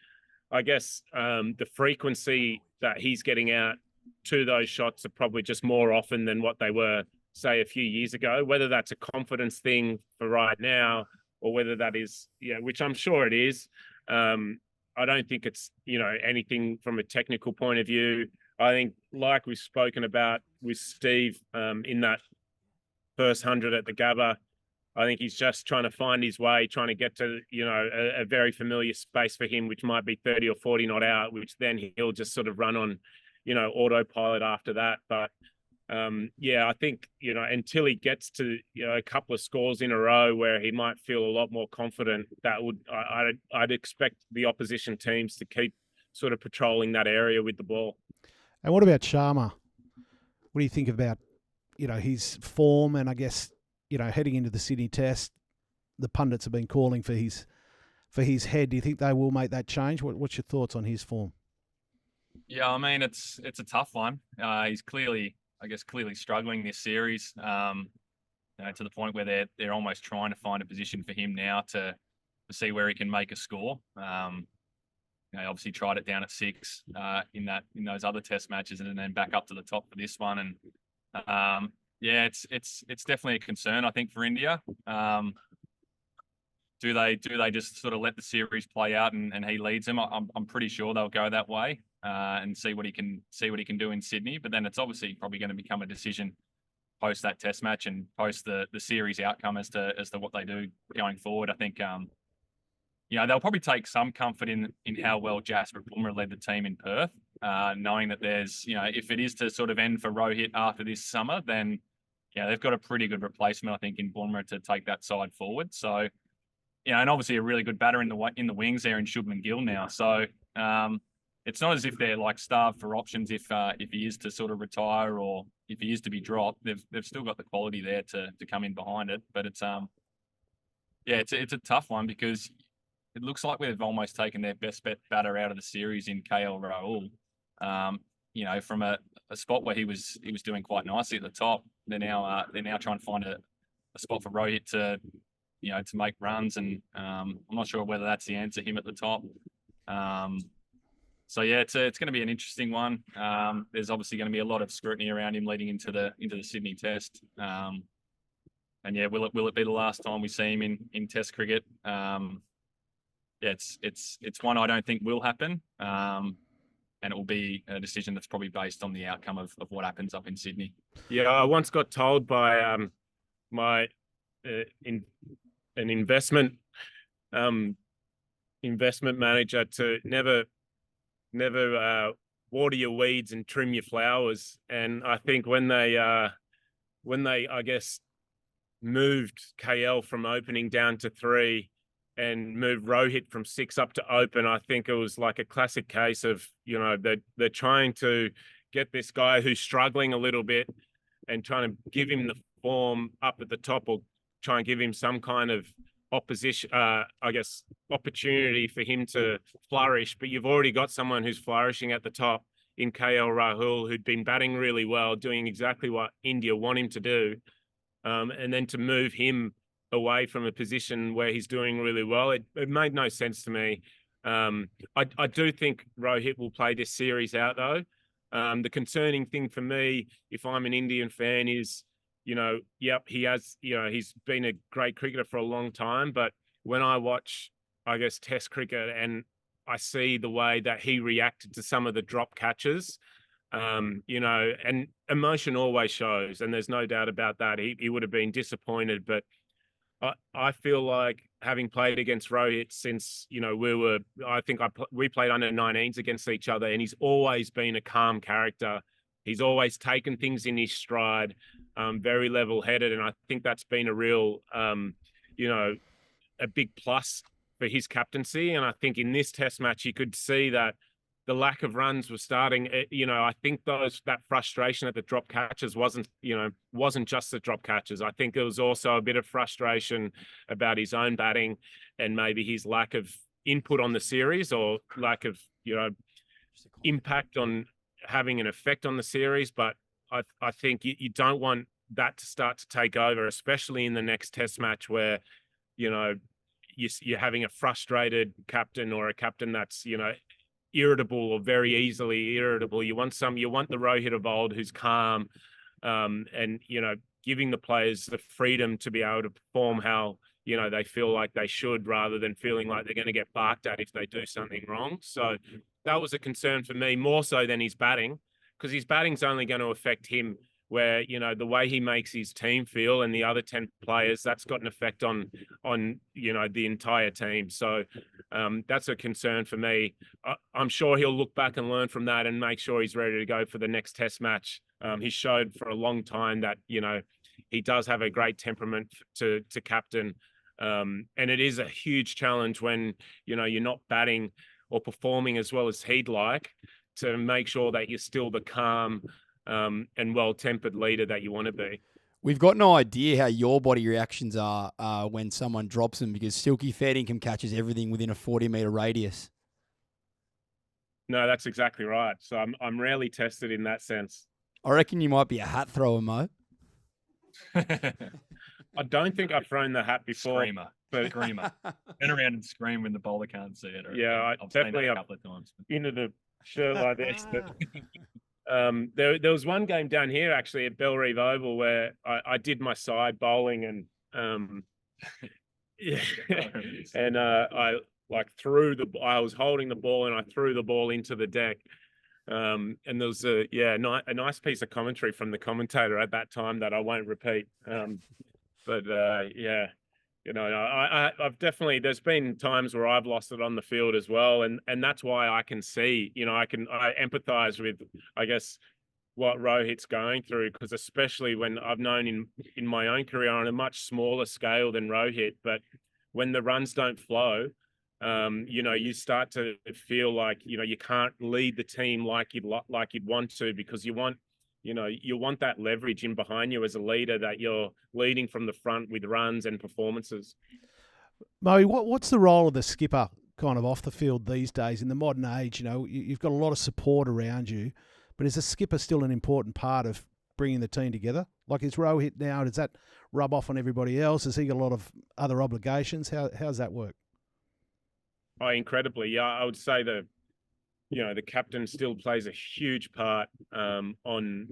I guess the frequency that he's getting out to those shots are probably just more often than what they were, say, a few years ago. Whether that's a confidence thing for right now or whether that is, which I'm sure it is. I don't think it's, anything from a technical point of view. I think, like we've spoken about with Steve in that first 100 at the Gabba, I think he's just trying to find his way, trying to get to, a very familiar space for him, which might be 30 or 40 not out, which then he'll just sort of run on, autopilot after that. But I think, until he gets to, a couple of scores in a row where he might feel a lot more confident, I'd expect the opposition teams to keep sort of patrolling that area with the ball. And what about Sharma? What do you think about, his form? And I guess, heading into the Sydney Test, the pundits have been calling for his head. Do you think they will make that change? What's your thoughts on his form? Yeah, I mean, it's a tough one. He's clearly struggling this series, to the point where they're almost trying to find a position for him now to see where he can make a score. Obviously tried it down at 6 in those other Test matches, and then back up to the top for this one. And it's definitely a concern, I think, for India. Do they just sort of let the series play out and he leads them? I'm pretty sure they'll go that way and see what he can do in Sydney. But then it's obviously probably going to become a decision post that Test match and post the series outcome as to what they do going forward. I think they'll probably take some comfort in how well Jasprit Bumrah led the team in Perth, knowing that there's, if it is to sort of end for Rohit after this summer, then they've got a pretty good replacement, I think, in Bumrah to take that side forward. So, and obviously a really good batter in the wings there in Shubman Gill now. So it's not as if they're like starved for options if he is to sort of retire or if he is to be dropped. They've still got the quality there to come in behind it. But it's a tough one because it looks like we've almost taken their best batter out of the series in KL Rahul. From a spot where he was doing quite nicely at the top, they're now trying to find a spot for Rohit to make runs, and I'm not sure whether that's the answer, him at the top. It's going to be an interesting one. There's obviously going to be a lot of scrutiny around him leading into the Sydney Test. Will it be the last time we see him in Test cricket? It's one I don't think will happen. And it will be a decision that's probably based on the outcome of what happens up in Sydney. Yeah, I once got told by my an investment manager to never water your weeds and trim your flowers. And I think when they I guess moved KL from opening down to 3 and moved Rohit from 6 up to open, I think it was like a classic case of, they're trying to get this guy who's struggling a little bit and trying to give him the form up at the top, or try and give him some kind of opportunity for him to flourish. But you've already got someone who's flourishing at the top in KL Rahul, who'd been batting really well, doing exactly what India want him to do. And then to move him away from a position where he's doing really well, it made no sense to me. I do think Rohit will play this series out, though. The concerning thing for me, if I'm an Indian fan, is, he has, he's been a great cricketer for a long time, but when I watch, I guess, Test cricket and I see the way that he reacted to some of the drop catches. You know, and emotion always shows, and there's no doubt about that. He would have been disappointed, but I feel like having played against Rohit since, you know, we played under 19s against each other, and he's always been a calm character. He's always taken things in his stride, very level-headed, and I think that's been a real, you know, a big plus for his captaincy. And I think in this Test match, you could see that the lack of runs was starting. You know, I think that frustration at the drop catches wasn't just the drop catches. I think there was also a bit of frustration about his own batting and maybe his lack of input on the series, or lack of, you know, impact on having an effect on the series. But I think you don't want that to start to take over, especially in the next Test match where, you know, you're having a frustrated captain, or a captain that's, you know, irritable or very easily irritable. You want the Rohit of old who's calm, and, you know, giving the players the freedom to be able to perform how, you know, they feel like they should, rather than feeling like they're going to get barked at if they do something wrong. So that was a concern for me, more so than his batting, because his batting's only going to affect him, where, you know, the way he makes his team feel and the other 10 players, that's got an effect on, you know, the entire team. So that's a concern for me. I'm sure he'll look back and learn from that and make sure he's ready to go for the next Test match. He showed for a long time that, you know, he does have a great temperament to captain. And it is a huge challenge when, you know, you're not batting or performing as well as he'd like, to make sure that you're still the calm and well-tempered leader that you want to be. We've got no idea how your body reactions are when someone drops them, because Silky fair income catches everything within a 40-metre radius. No, that's exactly right. So I'm rarely tested in that sense. I reckon you might be a hat thrower, Mo. I don't think I've thrown the hat before. Screamer. Turn around and scream when the bowler can't see it. Yeah, I've definitely seen that a couple of times. Into the shirt like this. But, there was one game down here actually at Bellerive Oval where I did my side bowling, and yeah, and I was holding the ball and I threw the ball into the deck. And there was a nice piece of commentary from the commentator at that time that I won't repeat. But yeah, you know, I've definitely, there's been times where I've lost it on the field as well, and that's why I can see, you know, I empathize with, I guess, what Rohit's going through, because especially when I've known in my own career on a much smaller scale than Rohit, but when the runs don't flow, you know, you start to feel like, you know, you can't lead the team like you'd want to, because you want that leverage in behind you as a leader, that you're leading from the front with runs and performances. Mo, what's the role of the skipper kind of off the field these days in the modern age? You know, you've got a lot of support around you, but is the skipper still an important part of bringing the team together? Like, is Rohit now, does that rub off on everybody else? Has he got a lot of other obligations? How's that work? Oh, incredibly. Yeah, I would say the captain still plays a huge part on,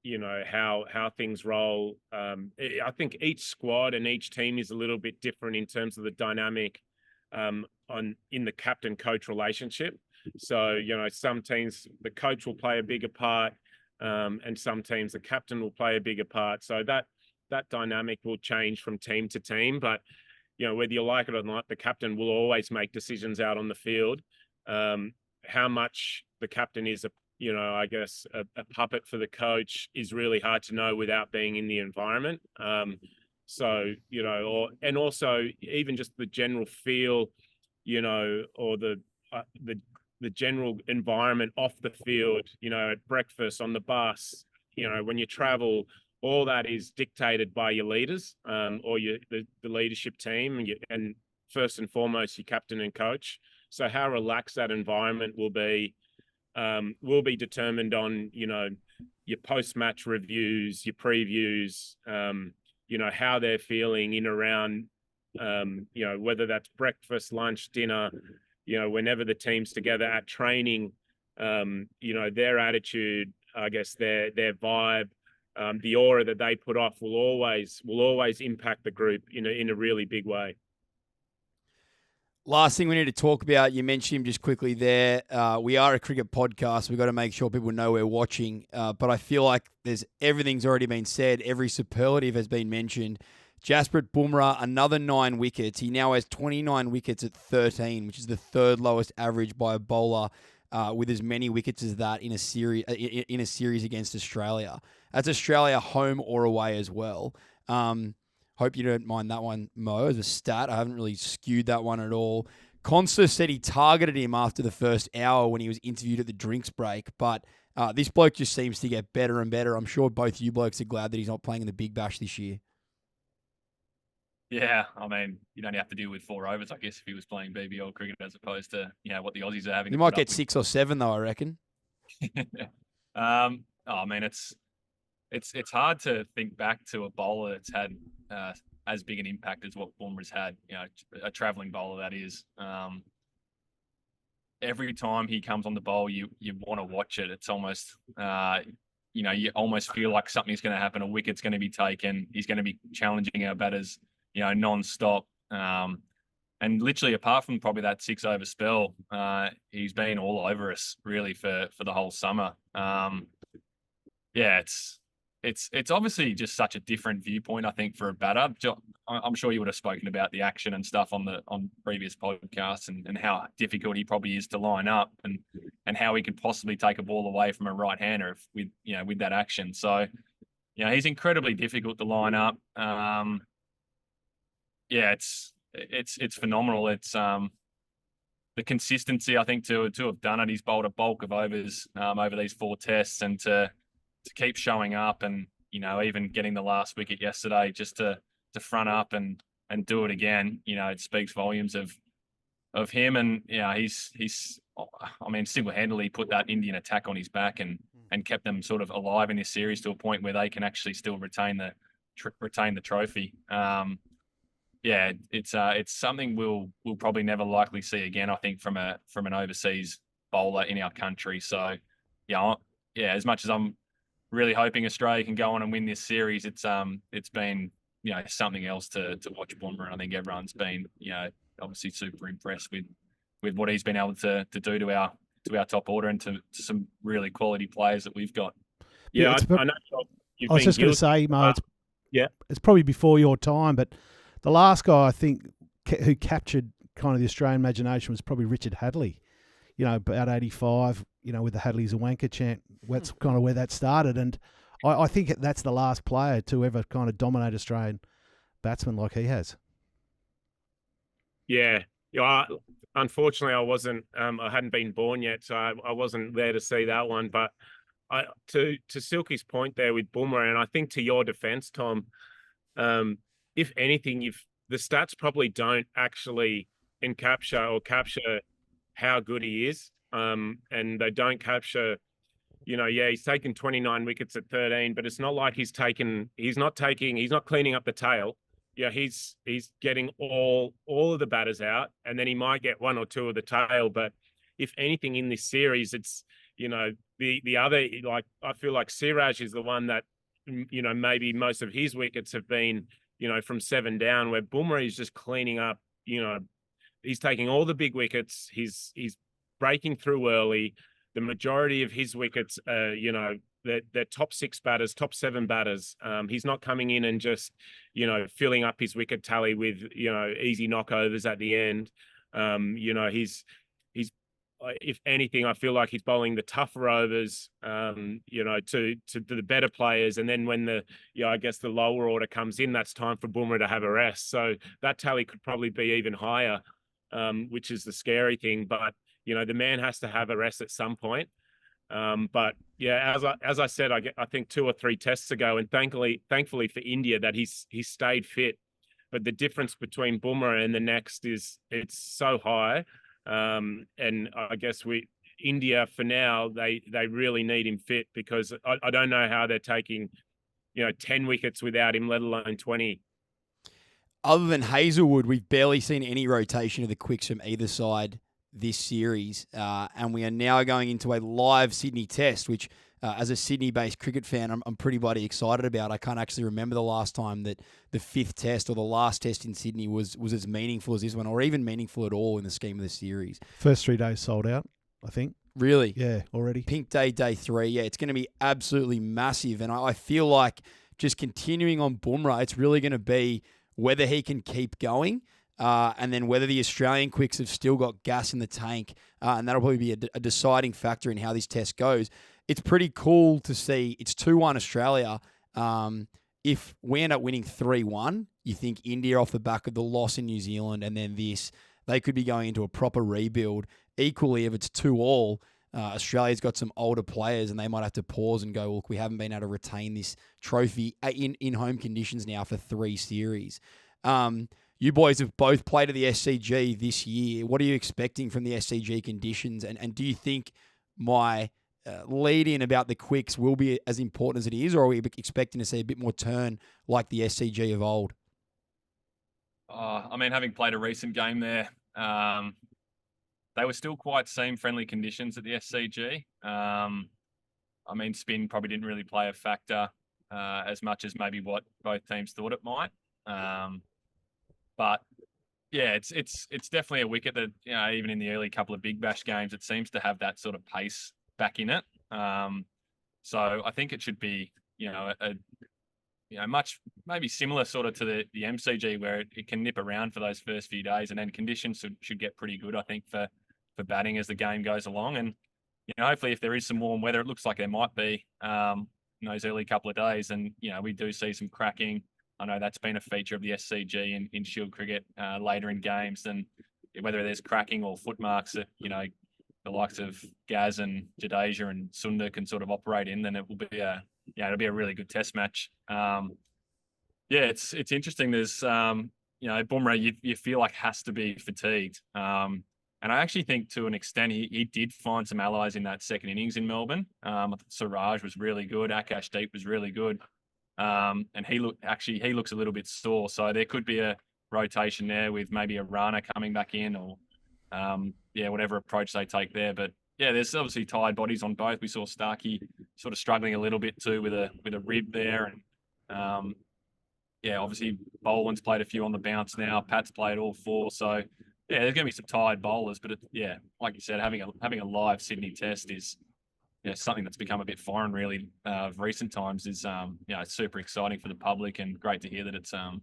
you know, how things roll. I think each squad and each team is a little bit different in terms of the dynamic in the captain-coach relationship. So, you know, some teams the coach will play a bigger part, and some teams the captain will play a bigger part. So that dynamic will change from team to team. But, you know, whether you like it or not, the captain will always make decisions out on the field. How much the captain is a puppet for the coach is really hard to know without being in the environment. So, you know, and also even just the general feel, you know, or the general environment off the field, you know, at breakfast, on the bus, you know, when you travel, all that is dictated by your leaders, or the leadership team, and first and foremost, your captain and coach. So how relaxed that environment will be determined on, you know, your post-match reviews, your previews, you know, how they're feeling in around, you know, whether that's breakfast, lunch, dinner, you know, whenever the team's together at training, you know, their attitude, I guess their vibe, the aura that they put off will always impact the group in a really big way. Last thing we need to talk about, you mentioned him just quickly there. We are a cricket podcast. We've got to make sure people know we're watching. But I feel like everything's already been said. Every superlative has been mentioned. Jasprit Bumrah, another 9 wickets. He now has 29 wickets at 13, which is the third lowest average by a bowler with as many wickets as that in a series against Australia. That's Australia home or away as well. Hope you don't mind that one, Mo, as a stat. I haven't really skewed that one at all. Konstas said he targeted him after the first hour when he was interviewed at the drinks break, but this bloke just seems to get better and better. I'm sure both you blokes are glad that he's not playing in the Big Bash this year. Yeah, I mean, you'd only have to deal with 4 overs, I guess, if he was playing BBL cricket as opposed to, what the Aussies are having. He might get 6 or 7, though, I reckon. I mean, it's hard to think back to a bowler that's had as big an impact as what Bumrah's had. A travelling bowler that is. Every time he comes on the bowl, you want to watch it. It's almost, you almost feel like something's going to happen. A wicket's going to be taken. He's going to be challenging our batters, non-stop. And literally, apart from probably that 6-over spell, he's been all over us really for the whole summer. It's obviously just such a different viewpoint, I think, for a batter. I'm sure you would have spoken about the action and stuff on previous podcasts and how difficult he probably is to line up and how he could possibly take a ball away from a right-hander with that action. So, he's incredibly difficult to line up. It's phenomenal. It's the consistency, I think, to have done it. He's bowled a bulk of overs over these 4 tests, and to keep showing up and, even getting the last wicket yesterday just to front up and do it again, it speaks volumes of him. And, he's single-handedly put that Indian attack on his back and kept them sort of alive in this series to a point where they can actually still retain the trophy. It's something we'll probably never likely see again, I think, from an overseas bowler in our country. So, as much as I'm really hoping Australia can go on and win this series, it's been something else to watch Bumrah. And I think everyone's been obviously super impressed with what he's been able to do to our top order and to some really quality players that we've got. Yeah, I know. I was just going to say, Mo, it's probably before your time, but the last guy I think who captured kind of the Australian imagination was probably Richard Hadley. About 85, with the Hadley's a wanker chant. That's kind of where that started. And I think that's the last player to ever kind of dominate Australian batsmen like he has. Yeah. Unfortunately, I hadn't been born yet, so I wasn't there to see that one. But to Silky's point there with Bumrah, and I think to your defence, Tom, if anything, the stats probably don't actually capture how good he is. And they don't capture, he's taken 29 wickets at 13, but it's not like he's not cleaning up the tail. Yeah, he's getting all of the batters out, and then he might get 1 or 2 of the tail. But if anything in this series, it's, the other, like, I feel like Siraj is the one that, maybe most of his wickets have been, from 7 down, where Bumrah is just cleaning up, he's taking all the big wickets. He's breaking through early. The majority of his wickets, they're top 6 batters, top 7 batters. He's not coming in and just, filling up his wicket tally with, easy knockovers at the end. He's if anything, I feel like he's bowling the tougher overs, to the better players. And then when the lower order comes in, that's time for Bumrah to have a rest. So that tally could probably be even higher, which is the scary thing. But, the man has to have a rest at some point. But yeah, as I said, I think 2 or 3 tests ago, and thankfully for India that he's stayed fit. But the difference between Bumrah and the next it's so high. And I guess India for now, they really need him fit, because I don't know how they're taking, 10 wickets without him, let alone 20. Other than Hazelwood, we've barely seen any rotation of the quicks from either side this series. And we are now going into a live Sydney test, which as a Sydney-based cricket fan, I'm pretty bloody excited about. I can't actually remember the last time that the 5th test or the last test in Sydney was as meaningful as this one, or even meaningful at all in the scheme of the series. First 3 days sold out, I think. Really? Yeah, already. Pink Day, day 3. Yeah, it's going to be absolutely massive. And I feel like just continuing on Bumrah, it's really going to be whether he can keep going and then whether the Australian quicks have still got gas in the tank. And that'll probably be a deciding factor in how this test goes. It's pretty cool to see. It's 2-1 Australia. If we end up winning 3-1, you think India off the back of the loss in New Zealand and then this, they could be going into a proper rebuild. Equally, if it's 2-2, Australia's got some older players and they might have to pause and go, look, we haven't been able to retain this trophy in home conditions now for 3 series. You boys have both played at the SCG this year. What are you expecting from the SCG conditions? And do you think my lead in about the quicks will be as important as it is, or are we expecting to see a bit more turn like the SCG of old? I mean, having played a recent game there, they were still quite seam-friendly conditions at the SCG. I mean, spin probably didn't really play a factor as much as maybe what both teams thought it might. But yeah, it's definitely a wicket that, you know, even in the early couple of Big Bash games, it seems to have that sort of pace back in it. So I think it should be, you know, much maybe similar sort of to the MCG, where it can nip around for those first few days, and then conditions should get pretty good, I think, for batting as the game goes along. And, you know, hopefully if there is some warm weather, it looks like there might be in those early couple of days, and, you know, we do see some cracking. I know that's been a feature of the SCG in Shield cricket later in games, and whether there's cracking or footmarks that, you know, the likes of Gaz and Jadeja and Sundar can sort of operate in, then it will be it'll be a really good test match. It's interesting. There's you know, Bumrah, you feel like has to be fatigued. And I actually think to an extent he did find some allies in that second innings in Melbourne. I thought Siraj was really good. Akash Deep was really good. And he looks a little bit sore. So there could be a rotation there with maybe a Rana coming back in, or whatever approach they take there. But yeah, there's obviously tired bodies on both. We saw Starkey sort of struggling a little bit too with a rib there, and obviously Boland's played a few on the bounce now. Pat's played all 4, so yeah, there's going to be some tired bowlers. But like you said, having a live Sydney test is something that's become a bit foreign really of recent times. Is it's super exciting for the public, and great to hear that it's going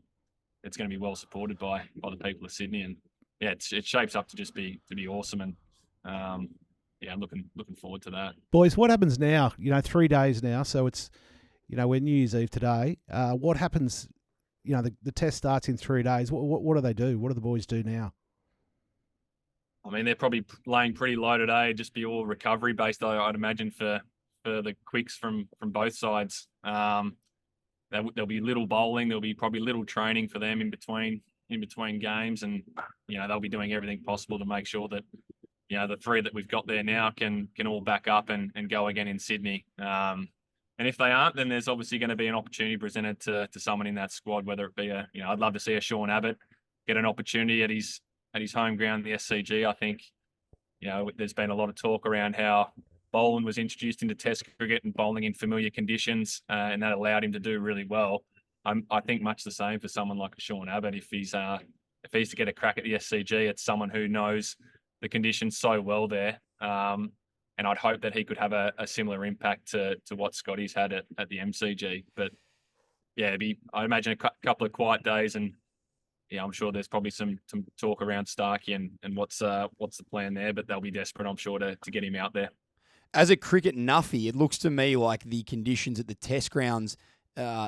to be well supported by the people of Sydney, and it shapes up to just be awesome, and I'm looking forward to that. Boys, what happens now? 3 days now, so it's, we're New Year's Eve today. What happens? The test starts in 3 days. What do they do? What do the boys do now? I mean, they're probably laying pretty low today, just be all recovery based, I'd imagine, for the quicks from both sides. There'll be little bowling, there'll be probably little training for them in between games, and they'll be doing everything possible to make sure that the 3 that we've got there now can all back up and go again in Sydney. And if they aren't, then there's obviously going to be an opportunity presented to someone in that squad, whether it be I'd love to see a Sean Abbott get an opportunity at his home ground, the SCG. I think, there's been a lot of talk around how Boland was introduced into Test cricket and bowling in familiar conditions, and that allowed him to do really well. I think much the same for someone like a Sean Abbott. If he's to get a crack at the SCG, it's someone who knows the conditions so well there. And I'd hope that he could have a similar impact to what Scotty's had at the MCG. But I imagine a couple of quiet days, and I'm sure there's probably some talk around Starkey and what's the plan there. But they'll be desperate, I'm sure, to get him out there. As a cricket nuffy, it looks to me like the conditions at the Test grounds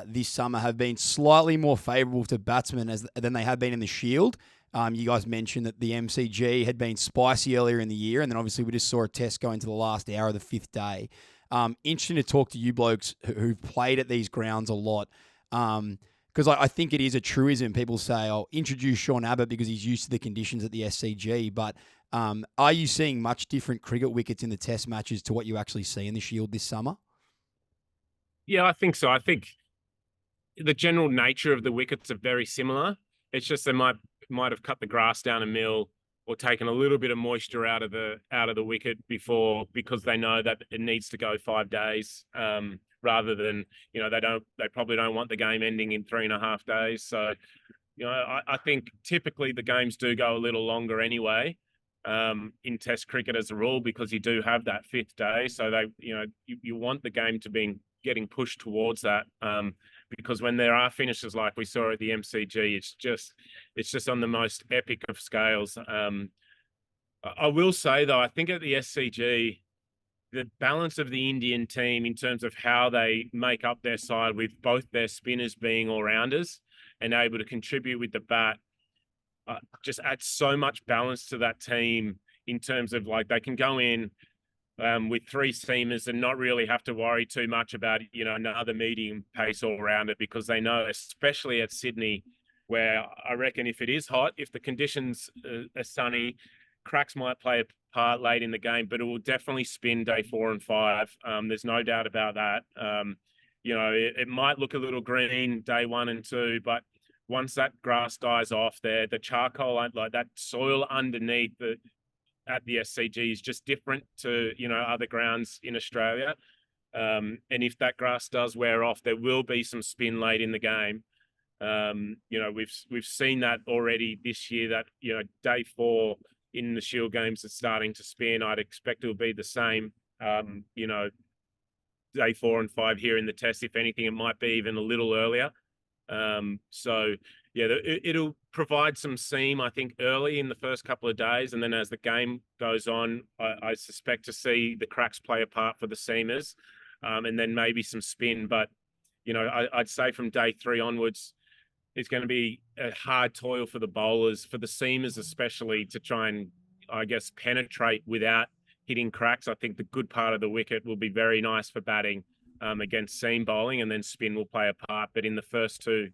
this summer have been slightly more favourable to batsmen than they have been in the Shield. You guys mentioned that the MCG had been spicy earlier in the year, and then obviously we just saw a test go into the last hour of the 5th day. Interesting to talk to you blokes who've played at these grounds a lot, because I think it is a truism. People say, "Oh, introduce Sean Abbott because he's used to the conditions at the SCG." But are you seeing much different cricket wickets in the Test matches to what you actually see in the Shield this summer? Yeah, I think so. I think the general nature of the wickets are very similar. It's just they might have cut the grass down a mil, taken a little bit of moisture out of the wicket before, because they know that it needs to go 5 days, rather than, they probably don't want the game ending in 3.5 days. So, I think typically the games do go a little longer anyway, in Test cricket as a rule, because you do have that 5th day. So you want the game to be getting pushed towards that, because when there are finishes like we saw at the MCG, it's just on the most epic of scales. I will say though, I think at the SCG, the balance of the Indian team in terms of how they make up their side, with both their spinners being all-rounders and able to contribute with the bat, just adds so much balance to that team, in terms of like they can go in with 3 seamers and not really have to worry too much about, another medium pace all-rounder, because they know, especially at Sydney, where I reckon if it is hot, if the conditions are sunny, cracks might play a part late in the game, but it will definitely spin day 4 and 5. There's no doubt about that. It might look a little green day 1 and 2, but once that grass dies off there, the charcoal, like that soil underneath at the SCG is just different to, other grounds in Australia. And if that grass does wear off, there will be some spin late in the game. We've seen that already this year, that, day 4 in the Shield games is starting to spin. I'd expect it'll be the same, day 4 and 5 here in the Test. If anything, it might be even a little earlier. It'll provide some seam, I think, early in the first couple of days, and then as the game goes on, I suspect to see the cracks play a part for the seamers, and then maybe some spin. But I'd say from day 3 onwards, it's going to be a hard toil for the bowlers, for the seamers especially, to try and, I guess, penetrate without hitting cracks. I think the good part of the wicket will be very nice for batting against seam bowling, and then spin will play a part. But in the first 2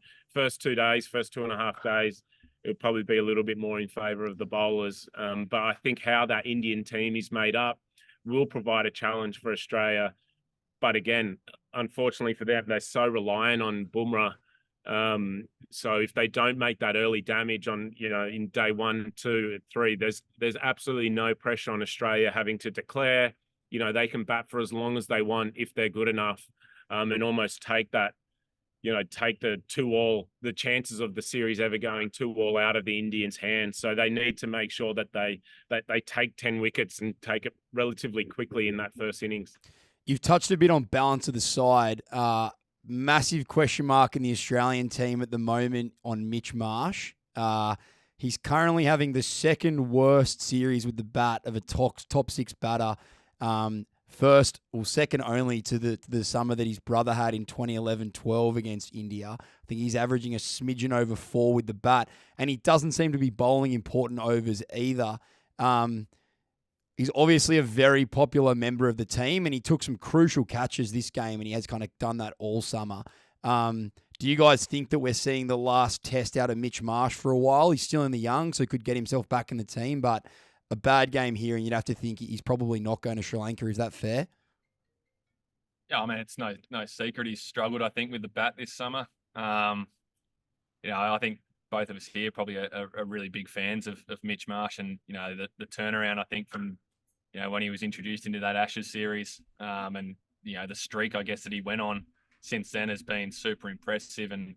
days, first 2.5 days, it'll probably be a little bit more in favour of the bowlers. But I think how that Indian team is made up will provide a challenge for Australia. But again, unfortunately for them, they're so reliant on Bumrah. So if they don't make that early damage on, in day 1, 2, 3, there's absolutely no pressure on Australia having to declare. They can bat for as long as they want if they're good enough, and almost take that, take the 2-all, the chances of the series ever going 2-all out of the Indians' hands. So they need to make sure that they take 10 wickets and take it relatively quickly in that first innings. You've touched a bit on balance of the side. Massive question mark in the Australian team at the moment on Mitch Marsh. He's currently having the 2nd worst series with the bat of a top 6 batter. Second only to the summer that his brother had in 2011-12 against India. I think he's averaging a smidgen over 4 with the bat, and he doesn't seem to be bowling important overs either. He's obviously a very popular member of the team, and he took some crucial catches this game, and he has kind of done that all summer. Do you guys think that we're seeing the last test out of Mitch Marsh for a while? He's still in the young, so he could get himself back in the team, but a bad game here, and you'd have to think he's probably not going to Sri Lanka. Is that fair? Yeah, I mean, it's no secret he's struggled, I think, with the bat this summer. I think both of us here probably are really big fans of Mitch Marsh, and, the turnaround, I think, from, when he was introduced into that Ashes series, and, the streak, I guess, that he went on since then has been super impressive. And,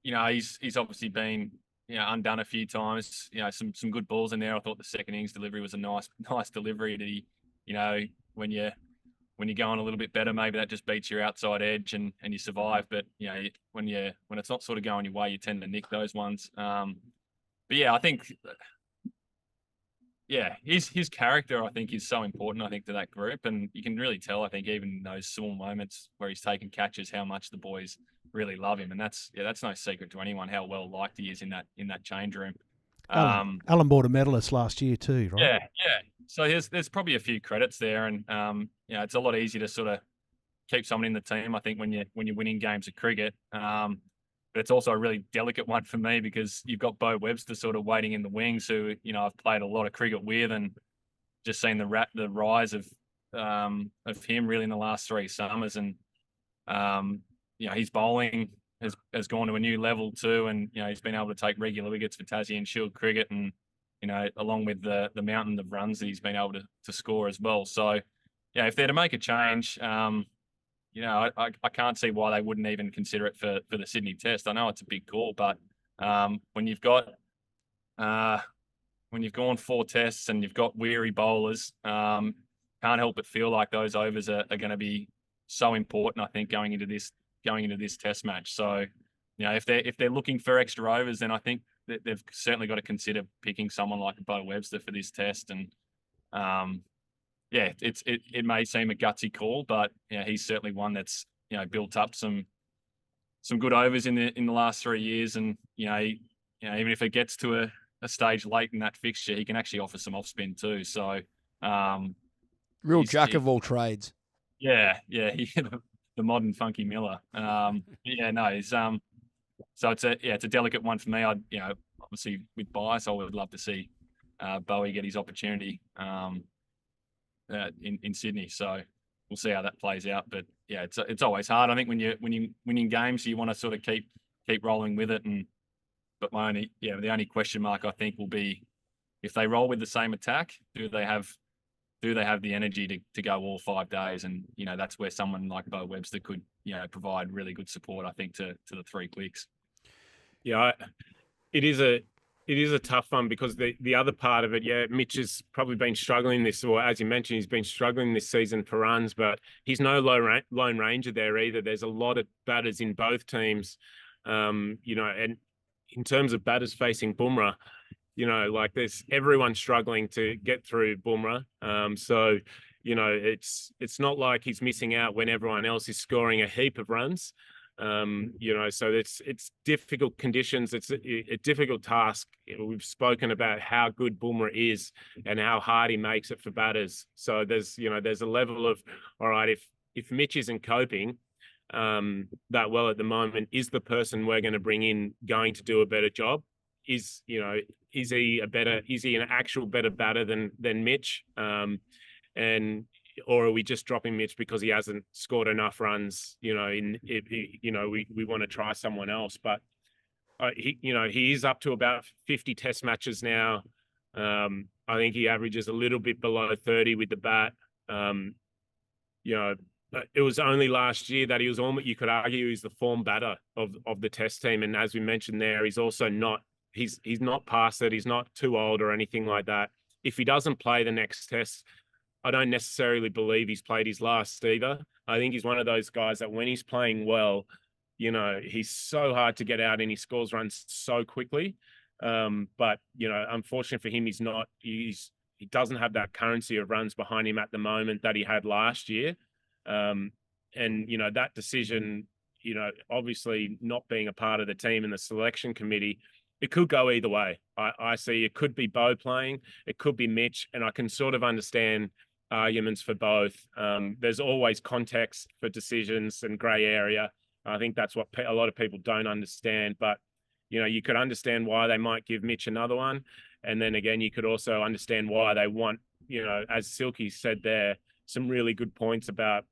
he's obviously been, undone a few times. Some good balls in there. I thought the second innings delivery was a nice delivery. That he, when you're going a little bit better, maybe that just beats your outside edge and you survive. But when it's not sort of going your way, you tend to nick those ones. But yeah, I think his character, I think, is so important, I think, to that group. And you can really tell, I think, even in those small moments where he's taking catches, how much the boys really love him. And that's no secret to anyone how well liked he is in that change room. Alan bought a medalist last year too, right? Yeah. So there's probably a few credits there, and it's a lot easier to sort of keep someone in the team, I think, when you're winning games of cricket. But it's also a really delicate one for me, because you've got Bo Webster sort of waiting in the wings, who I've played a lot of cricket with, and just seen the rise of him really in the last 3 summers. And he's bowling has gone to a new level too, and he's been able to take regular wickets for Tassie and Shield cricket, and along with the mountain of runs that he's been able to score as well. So if they're to make a change, I can't see why they wouldn't even consider it for the Sydney Test. I know it's a big call, but when you've gone 4 tests and you've got weary bowlers, can't help but feel like those overs are going to be so important, I think, going into this test match. So, if they're looking for extra overs, then I think that they've certainly got to consider picking someone like Bo Webster for this test. And it may seem a gutsy call, but he's certainly one that's built up some good overs in the last 3 years, and even if it gets to a stage late in that fixture, he can actually offer some off spin too. So, real jack of all trades. Yeah, the modern Funky Miller. He's so it's a delicate one for me. Obviously with bias, I would love to see Bowie get his opportunity in Sydney. So we'll see how that plays out. But it's always hard. I think when you're winning games, you want to sort of keep rolling with it. But the only question mark I think will be if they roll with the same attack, do they have the energy to go all 5 days? And that's where someone like Bo Webster could provide really good support, I think, to the 3 quicks. Yeah, it is a tough one because the other part of it, Mitch has probably been struggling as you mentioned, he's been struggling this season for runs, but he's no lone ranger there either. There's a lot of batters in both teams, and in terms of batters facing Bumrah, there's everyone struggling to get through Bumrah. So, it's not like he's missing out when everyone else is scoring a heap of runs. So it's difficult conditions. It's a difficult task. We've spoken about how good Bumrah is and how hard he makes it for batters. So there's a level of, all right, if Mitch isn't coping that well at the moment, is the person we're going to bring in going to do a better job? Is he an actual better batter than Mitch? Or are we just dropping Mitch because he hasn't scored enough runs? We want to try someone else. But he is up to about 50 test matches now. I think he averages a little bit below 30 with the bat. It was only last year that he was almost, you could argue, he's the form batter of the test team. And as we mentioned there, he's also not, he's not past it. He's not too old or anything like that. If he doesn't play the next test, I don't necessarily believe he's played his last either. I think he's one of those guys that when he's playing well, he's so hard to get out and he scores runs so quickly. But unfortunately for him, he doesn't have that currency of runs behind him at the moment that he had last year. And that decision, obviously not being a part of the team and the selection committee, it could go either way. I see it could be Bo playing, it could be Mitch, and I can sort of understand arguments for both. There's always context for decisions and grey area. I think that's what a lot of people don't understand, but you could understand why they might give Mitch another one. And then again, you could also understand why they want, as Silky said there, some really good points about,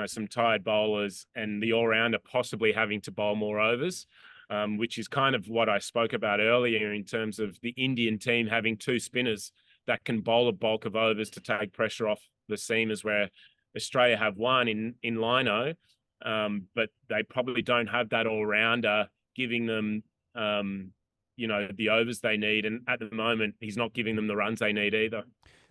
some tired bowlers and the all-rounder possibly having to bowl more overs, which is kind of what I spoke about earlier in terms of the Indian team having 2 spinners that can bowl a bulk of overs to take pressure off the seamers, where Australia have one in Lino, but they probably don't have that all-rounder giving them, the overs they need. And at the moment, he's not giving them the runs they need either.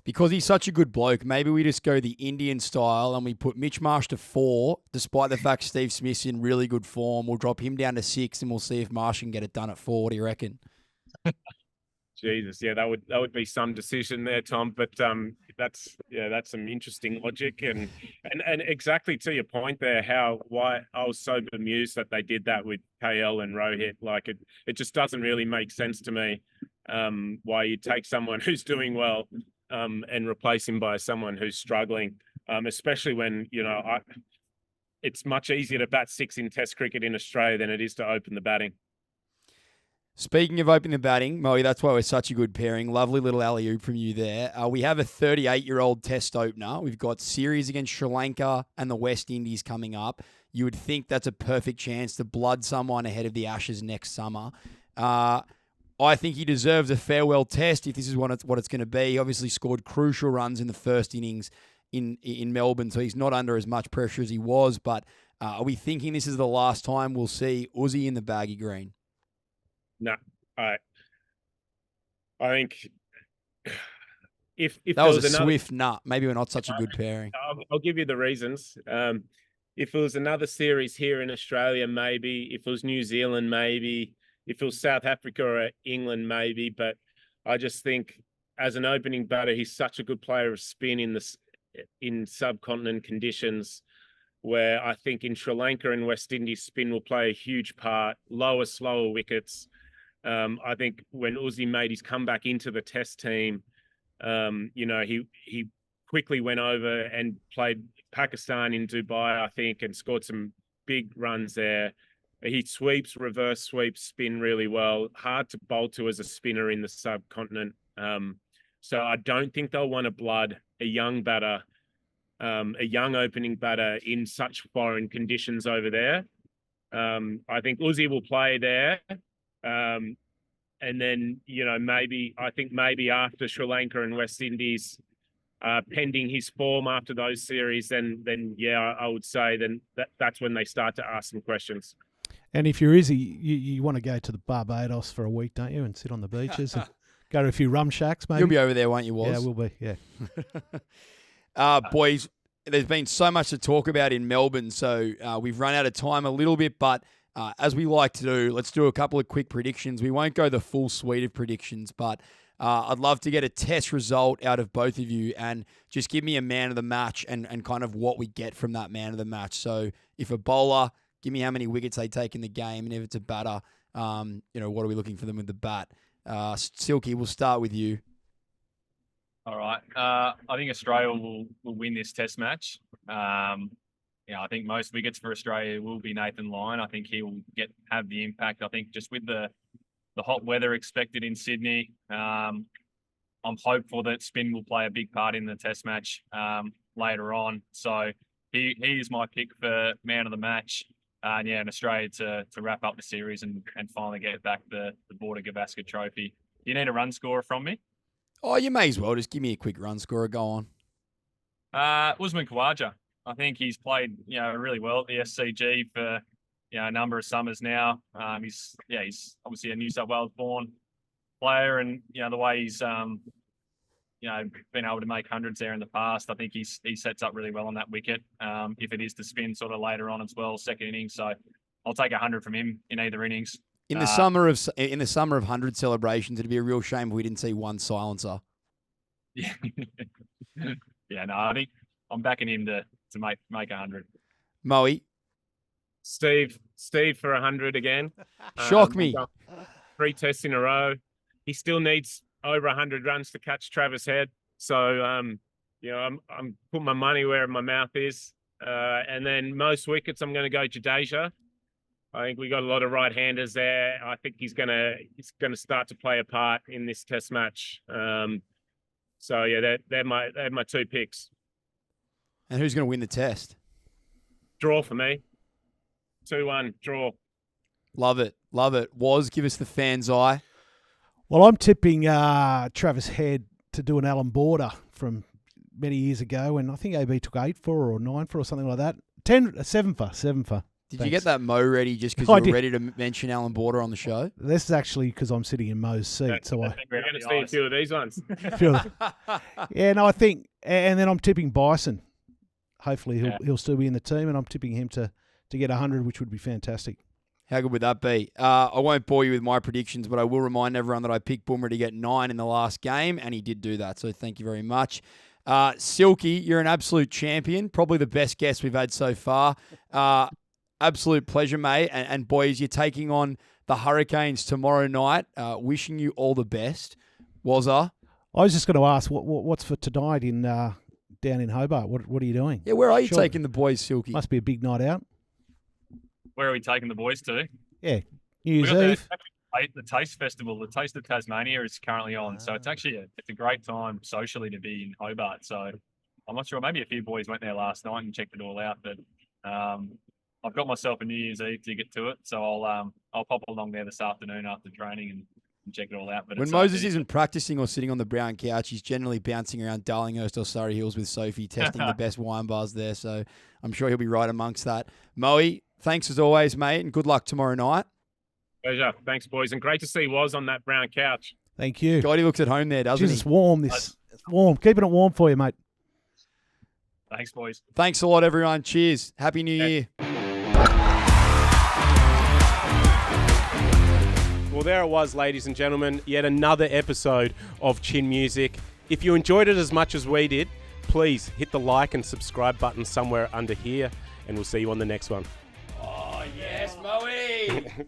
Because he's such a good bloke, maybe we just go the Indian style and we put Mitch Marsh to 4, despite the fact Steve Smith's in really good form. We'll drop him down to 6 and we'll see if Marsh can get it done at 4. What do you reckon? Jesus, that would be some decision there, Tom. But that's some interesting logic and exactly to your point there, why I was so bemused that they did that with KL and Rohit. Like it just doesn't really make sense to me. Why you take someone who's doing well and replace him by someone who's struggling, especially when it's much easier to bat 6 in Test cricket in Australia than it is to open the batting. Speaking of opening the batting, Moe, that's why we're such a good pairing. Lovely little alley-oop from you there. We have a 38-year-old test opener. We've got series against Sri Lanka and the West Indies coming up. You would think that's a perfect chance to blood someone ahead of the Ashes next summer. I think he deserves a farewell test if this is what it's going to be. He obviously scored crucial runs in the first innings in Melbourne, so he's not under as much pressure as he was. But are we thinking this is the last time we'll see Uzi in the baggy green? No, I think if that was a swift nut. Maybe we're not such a good pairing. I'll give you the reasons. If it was another series here in Australia, maybe. If it was New Zealand, maybe. If it was South Africa or England, maybe. But I just think as an opening batter, he's such a good player of spin in subcontinent conditions, where I think in Sri Lanka and West Indies, spin will play a huge part. Lower, slower wickets. I think when Uzi made his comeback into the Test team, he quickly went over and played Pakistan in Dubai, I think, and scored some big runs there. He sweeps, reverse sweeps, spin really well. Hard to bowl to as a spinner in the subcontinent. So I don't think they'll want to blood a young batter, a young opening batter in such foreign conditions over there. I think Uzi will play there. And then, maybe after Sri Lanka and West Indies, pending his form after those series, then I would say then that's when they start to ask some questions. And if you're Izzy, you want to go to the Barbados for a week, don't you, and sit on the beaches and go to a few rum shacks, maybe? You'll be over there, won't you, Woz? Yeah, we'll be, yeah. Boys, there's been so much to talk about in Melbourne, so we've run out of time a little bit, but as we like to do, let's do a couple of quick predictions. We won't go the full suite of predictions, but I'd love to get a test result out of both of you and just give me a man of the match and kind of what we get from that man of the match. So if a bowler, give me how many wickets they take in the game, and if it's a batter, what are we looking for them with the bat? Silky, we'll start with you. All right. I think Australia will win this test match. I think most wickets for Australia will be Nathan Lyon. I think he will have the impact. I think just with the hot weather expected in Sydney, I'm hopeful that spin will play a big part in the test match later on. So he is my pick for man of the match. And Australia to wrap up the series and finally get back the Border Gavaskar trophy. Do you need a run scorer from me? Oh, you may as well. Just give me a quick run scorer. Go on. Usman Khawaja. I think he's played, really well at the SCG for, a number of summers now. He's obviously a New South Wales born player, and the way he's been able to make hundreds there in the past, I think he sets up really well on that wicket. If it is to spin sort of later on as well, second innings, so I'll take 100 from him in either innings. In the summer of 100 celebrations, it'd be a real shame if we didn't see one silencer. Yeah, I think I'm backing him to make 100. Moe, Steve for 100 again. Shock me. 3 tests in a row. He still needs over 100 runs to catch Travis Head. So, I'm putting my money where my mouth is. And then most wickets, I'm going to go Jadeja. I think we got a lot of right-handers there. I think he's going to start to play a part in this test match. They're my 2 picks. And who's going to win the test? Draw for me. 2-1, draw. Love it. Woz, give us the fan's eye. Well, I'm tipping Travis Head to do an Allen Border from many years ago, and I think AB took 8 for or 9 for or something like that. 7 for. Did you get that Mo ready just because you were ready to mention Allen Border on the show? This is actually because I'm sitting in Mo's seat. So we're going to see a few of these ones. I think, and then I'm tipping Bison. Hopefully he'll still be in the team, and I'm tipping him to get 100, which would be fantastic. How good would that be? I won't bore you with my predictions, but I will remind everyone that I picked Bumrah to get 9 in the last game, and he did do that, so thank you very much. Silky, you're an absolute champion, probably the best guest we've had so far. Absolute pleasure, mate. And boys, you're taking on the Hurricanes tomorrow night. Wishing you all the best. Wozza? I was just going to ask, what's for tonight down in Hobart? What are you doing? Yeah, where are you taking the boys, Silky? Must be a big night out. Where are we taking the boys to? Yeah, New Year's Eve. the Taste Festival, the Taste of Tasmania is currently on. So it's actually it's a great time socially to be in Hobart. So I'm not sure. Maybe a few boys went there last night and checked it all out. But I've got myself a New Year's Eve ticket to it, so I'll pop along there this afternoon after training and check it all out. But when Moses isn't practicing or sitting on the brown couch, he's generally bouncing around Darlinghurst or Surrey Hills with Sophie, testing the best wine bars there. So I'm sure he'll be right amongst that. Moe, thanks as always, mate, and good luck tomorrow night. Pleasure. Thanks, boys. And great to see Woz on that brown couch. Thank you. God, he looks at home there, doesn't Jesus, he? warm. It's warm. Keeping it warm for you, mate. Thanks, boys. Thanks a lot, everyone. Cheers. Happy New Year. Well, there it was, ladies and gentlemen. Yet another episode of Chin Music. If you enjoyed it as much as we did, please hit the like and subscribe button somewhere under here, and we'll see you on the next one. Oh, yes, Moe.